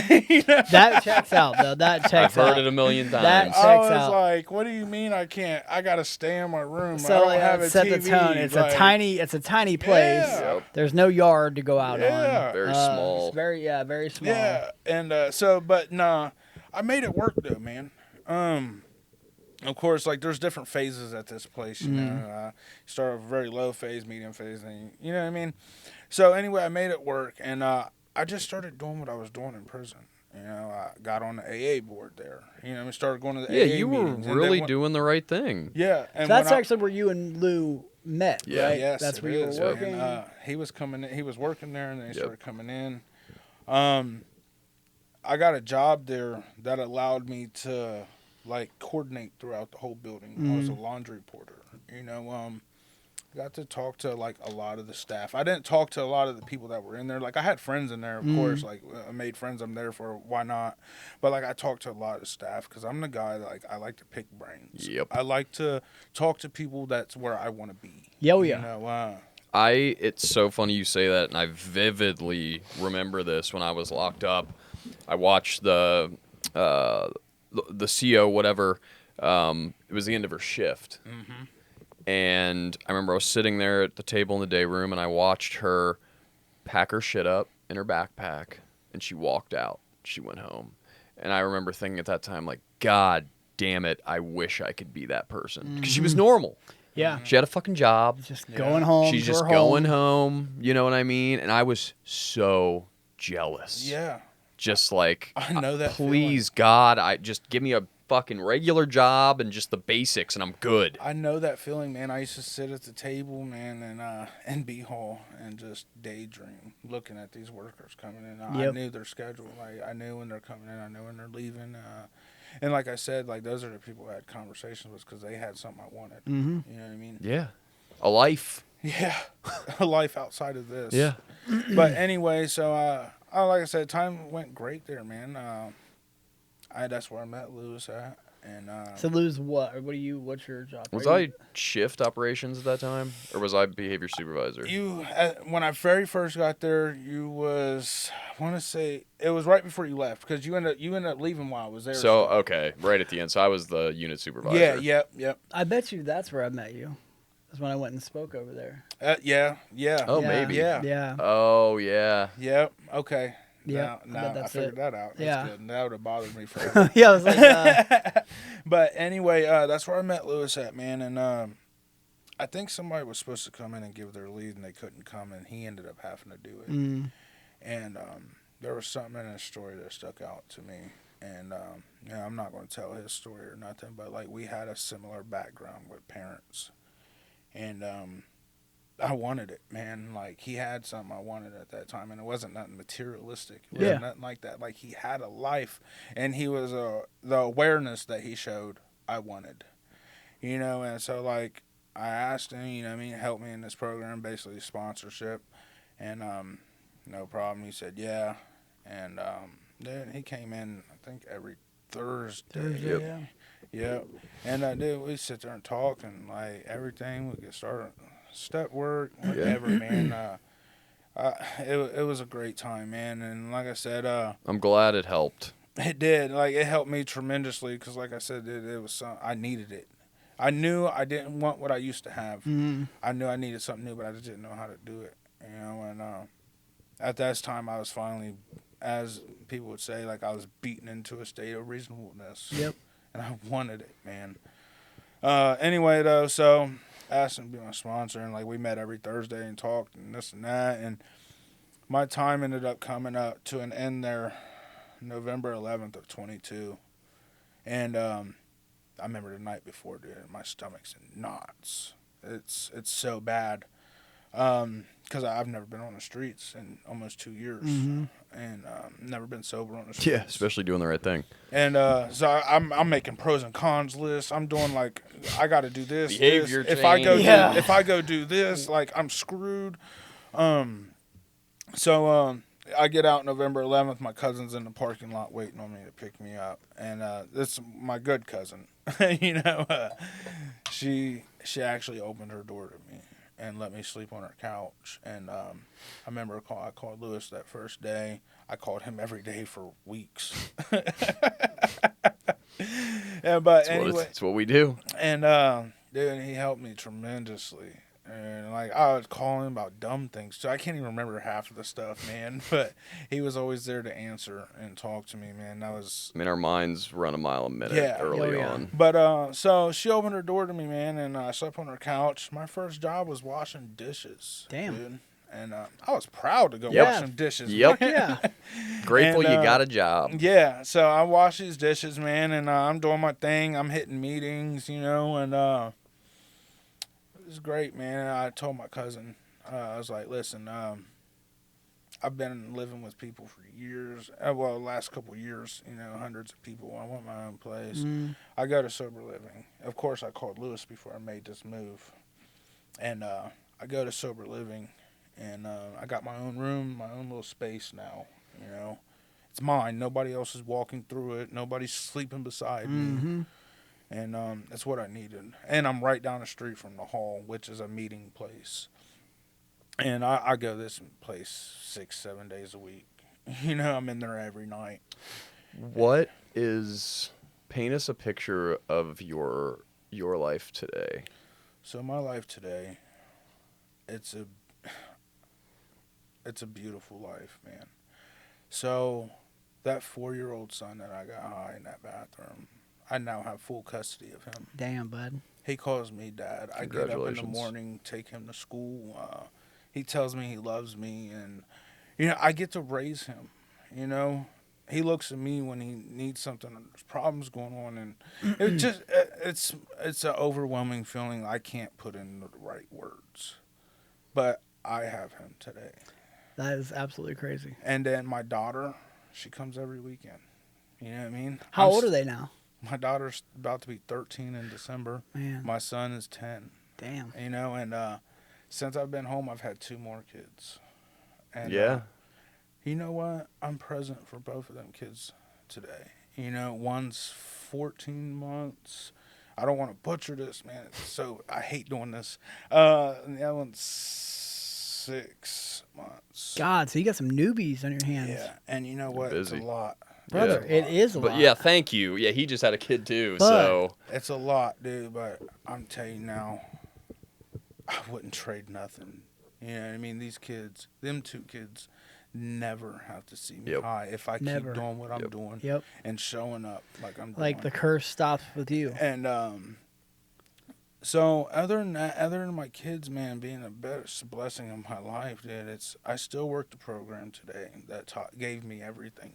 You know? That checks out, though. That I've checks heard out. it a million That times. checks I was out. like, what do you mean I can't? I got to stay in my room. I So don't have a set TV. the tone. It's like, a tiny place. Yeah. Yep. There's no yard to go out Yeah. on. Very small. It's very small. Yeah, and but nah, I made it work though, man. Of course, like there's different phases at this place, you know. Start off very low phase, medium phase, then you know what I mean. So anyway, I made it work, and I just started doing what I was doing in prison. You know, I got on the AA board there. You know, I started going to the Yeah, AA you were meetings, and really then doing the right thing. Yeah, So and that's when actually where you and Lou met, Yeah. right? Yes, That's it where you is, were man. working. He was coming in, he was working there, and then he Yep. started coming in. I got a job there that allowed me to like coordinate throughout the whole building. I was a laundry porter. You know, got to talk to like a lot of the staff. I didn't talk to a lot of the people that were in there. Like I had friends in there, of course. Like I made friends. I'm there for why not? But like I talked to a lot of staff because I'm the guy that like I like to pick brains. Yep. I like to talk to people. That's where I want to be. Yeah, oh, yeah. You know, It's so funny you say that, and I vividly remember this when I was locked up. I watched the CO, whatever. It was the end of her shift. And I remember I was sitting there at the table in the day room, and I watched her pack her shit up in her backpack, and she walked out. She went home. And I remember thinking at that time, like, God damn it, I wish I could be that person. Because she was normal. Yeah. She had a fucking job. Just going home. She's to just her going home. home. You know what I mean? And I was so jealous. yeah. Just like, I know that please, God, I just give me a fucking regular job and just the basics, and I'm good. I know that feeling, man. I used to sit at the table, man, in B Hall and just daydream, looking at these workers coming in. I Yep. knew their schedule. Like I knew when they're coming in. I knew when they're leaving. And like I said, like those are the people I had conversations with because they had something I wanted. Mhm. You know what I mean? Yeah. A life. Yeah, a life outside of this. Yeah. But anyway, so like I said, time went great there, man. That's where I met Lewis at. And So lose what? Or what's your job? Was Are you- I shift operations at that time, or was I behavior supervisor? you, when I very first got there, you was, I want to say it was right before you left because you ended up leaving while I was there. So still. okay, right at the end. So I was the unit supervisor. Yeah, yep. I bet you that's where I met you. That's when I went and spoke over there. Yeah. Oh, Yeah, maybe. Yeah. Oh yeah. Yep. Okay. Yep, I Now bet I that's figured it. that out. That's Yeah. good. That would have bothered me forever. Yeah, I was like, But anyway, that's where I met Lewis at, man. And I think somebody was supposed to come in and give their lead, and they couldn't come, and he ended up having to do it. And there was something in his story that stuck out to me. And I'm not going to tell his story or nothing, but like we had a similar background with parents, and I wanted it, man. Like he had something I wanted at that time, and it wasn't nothing materialistic. It wasn't nothing like that. Like he had a life, and he was the awareness that he showed. I wanted, and so like I asked him, help me in this program, basically sponsorship, and no problem. He said yeah, and then he came in I think every Thursday. yeah. Yep. And dude, we sit there and talk and like everything. We get started, step work, whatever, man. It was a great time, man. And like I said, I'm glad it helped. it did. Like it helped me tremendously because, like I said, it was I needed it. I knew I didn't want what I used to have. I knew I needed something new, but I just didn't know how to do it. And at that time, I was finally, as people would say, like I was beaten into a state of reasonableness. Yep. And I wanted it, man. Anyway, though, so I asked him to be my sponsor, and like we met every Thursday and talked and this and that. And my time ended up coming up to an end there, November 11th of 22. And I remember the night before, dude, my stomach's in knots. It's so bad. Because I've never been on the streets in almost 2 years, and never been sober on the streets. Yeah, especially doing the right thing. And so I'm making pros and cons lists. I'm doing like I got to do this. Behavior this. change. If I go do this, like I'm screwed. So I get out November 11th. My cousin's in the parking lot waiting on me to pick me up, and this is my good cousin. She actually opened her door to me and let me sleep on her couch. And I remember I called Lewis that first day. I called him every day for weeks. Yeah, but anyway, It's what we do. and dude, he helped me tremendously. And like I was calling him about dumb things, so I can't even remember half of the stuff, man. But he was always there to answer and talk to me, man. That was I mean, our minds run a mile a minute early on. But so she opened her door to me, man, and I slept on her couch. My first job was washing dishes. Damn. Dude. And I was proud to go Yep. wash some dishes. Yep. Yeah. Grateful And, you got a job. Yeah, so I wash these dishes, man, and I'm doing my thing. I'm hitting meetings, and it was great, man. I told my cousin, I was like, listen, I've been living with people for years. The last couple of years, hundreds of people. I want my own place. I go to sober living. Of course, I called Lewis before I made this move. And I go to sober living, and I got my own room, my own little space now, It's mine. Nobody else is walking through it. Nobody's sleeping beside me. And that's what I needed. And I'm right down the street from the hall, which is a meeting place. And I go this place 6-7 days a week. I'm in there every night. Paint us a picture of your life today. So my life today, it's a beautiful life, man. So that 4-year-old son that I got high in that bathroom, I now have full custody of him. Damn, bud. He calls me dad. I get up in the morning, take him to school. He tells me he loves me, and I get to raise him. He looks at me when he needs something. There's problems going on, and it's an overwhelming feeling I can't put into the right words. But I have him today. That is absolutely crazy. And then my daughter, she comes every weekend. You know what I mean? How old are they now? My daughter's about to be 13 in December. Man. My son is 10. Damn. And since I've been home, I've had 2 more kids. And Yeah. you know what? I'm present for both of them kids today. You know, one's 14 months. I don't want to butcher this, man. So I hate doing this. And the other one's 6 months. God, so you got some newbies on your hands. Yeah, and you know what? busy. It's a lot. Brother, Yeah. it is a But lot. yeah, thank you. Yeah, he just had a kid too, But- so It's a lot, dude. But I'm telling you now, I wouldn't trade nothing. You know what I mean? These kids, them 2 kids, never have to see me Yep. high if I Never. keep doing what I'm Yep. doing Yep. and showing up like I'm doing. Like the curse stops with you. And so other than that, other than my kids, man, being a best blessing in my life, dude, I still work the program today that gave me everything.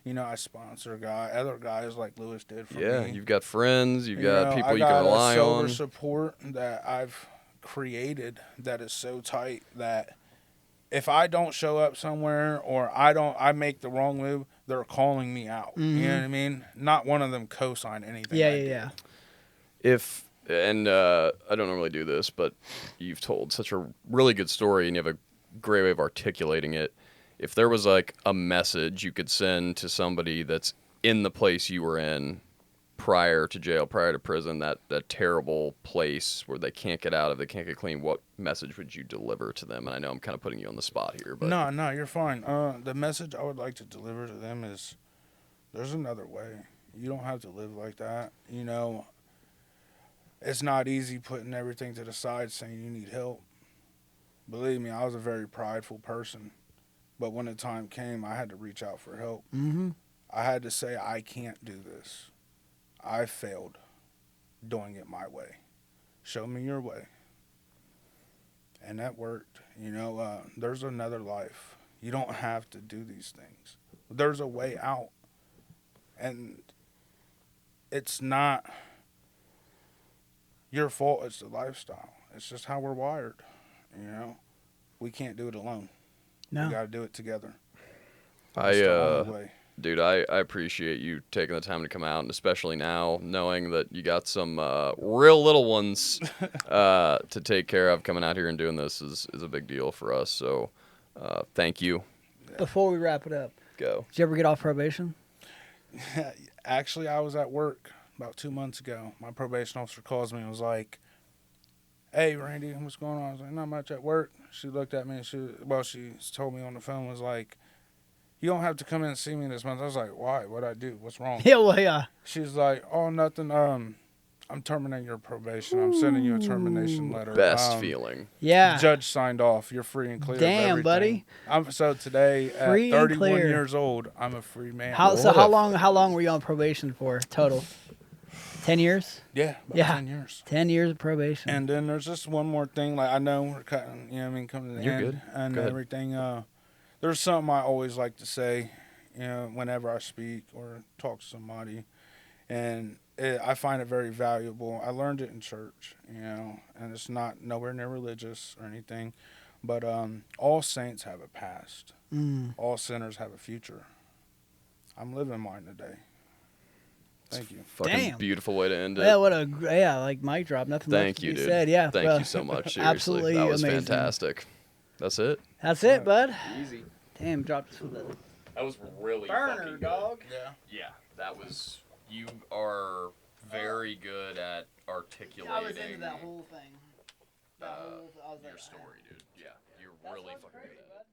You know, I sponsor other guys like Lewis did for yeah, me. you've got friends, you've You got know, people I you got can rely a sober on. support that I've created that is so tight that if I don't show up somewhere or I make the wrong move, they're calling me out. You know what I mean? Not one of them co-sign anything. Yeah, I yeah, do. yeah. I don't normally do this, but you've told such a really good story and you have a great way of articulating it. If there was like a message you could send to somebody that's in the place you were in prior to jail, prior to prison, that terrible place where they can't get out of, they can't get clean, what message would you deliver to them? And I know I'm kind of putting you on the spot here, but No, you're fine. The message I would like to deliver to them is there's another way. You don't have to live like that. You know, it's not easy putting everything to the side saying you need help. Believe me, I was a very prideful person. But when the time came, I had to reach out for help. Mm-hmm. I had to say, I can't do this. I failed doing it my way. Show me your way. And that worked. You know, there's another life. You don't have to do these things. There's a way out. And it's not your fault. It's the lifestyle. It's just how we're wired. You know, we can't do it alone. No. We got to do it together. I It's the only way. dude, I appreciate you taking the time to come out, and especially now knowing that you got some real little ones to take care of. Coming out here and doing this is a big deal for us. So thank you. Before we wrap it up, Go. did you ever get off probation? Actually, I was at work about 2 months ago. My probation officer calls me and was like, "Hey, Randy, what's going on?" I was like, "Not much at work." She looked at me and she told me on the phone, was like, "You don't have to come in and see me this month." I was like, "Why? What'd I do? What's wrong?" Yeah, well, yeah. She's like, "Oh, nothing. I'm terminating your probation. I'm sending you a termination letter. Best feeling. Yeah. Judge signed off. You're free and clear of Damn, everything." buddy. So today, at Free and 31 clear. years old, I'm a free man. How What if- how long were you on probation for total? 10 years? Yeah, about Yeah. 10 years. 10 years of probation. And then there's just one more thing. Like, I know we're cutting, you know what I mean, coming to the You're end good. and Go ahead. everything. There's something I always like to say, you know, whenever I speak or talk to somebody. And I find it very valuable. I learned it in church, you know, and it's not nowhere near religious or anything. But all saints have a past. All sinners have a future. I'm living mine today. Thank you. Fucking Damn. beautiful way to end it. Yeah, like mic drop. Nothing left Thank to you, be dude. said. Yeah. Thank well, you so much. Seriously. Absolutely That was amazing. fantastic. That's it. That's it, bud. Easy. Damn, dropped us with a That was really burner, fucking good. dog. Yeah. Yeah, that was. You are very good at articulating I was into that whole thing. your story, dude. Yeah, you're really fucking good at it.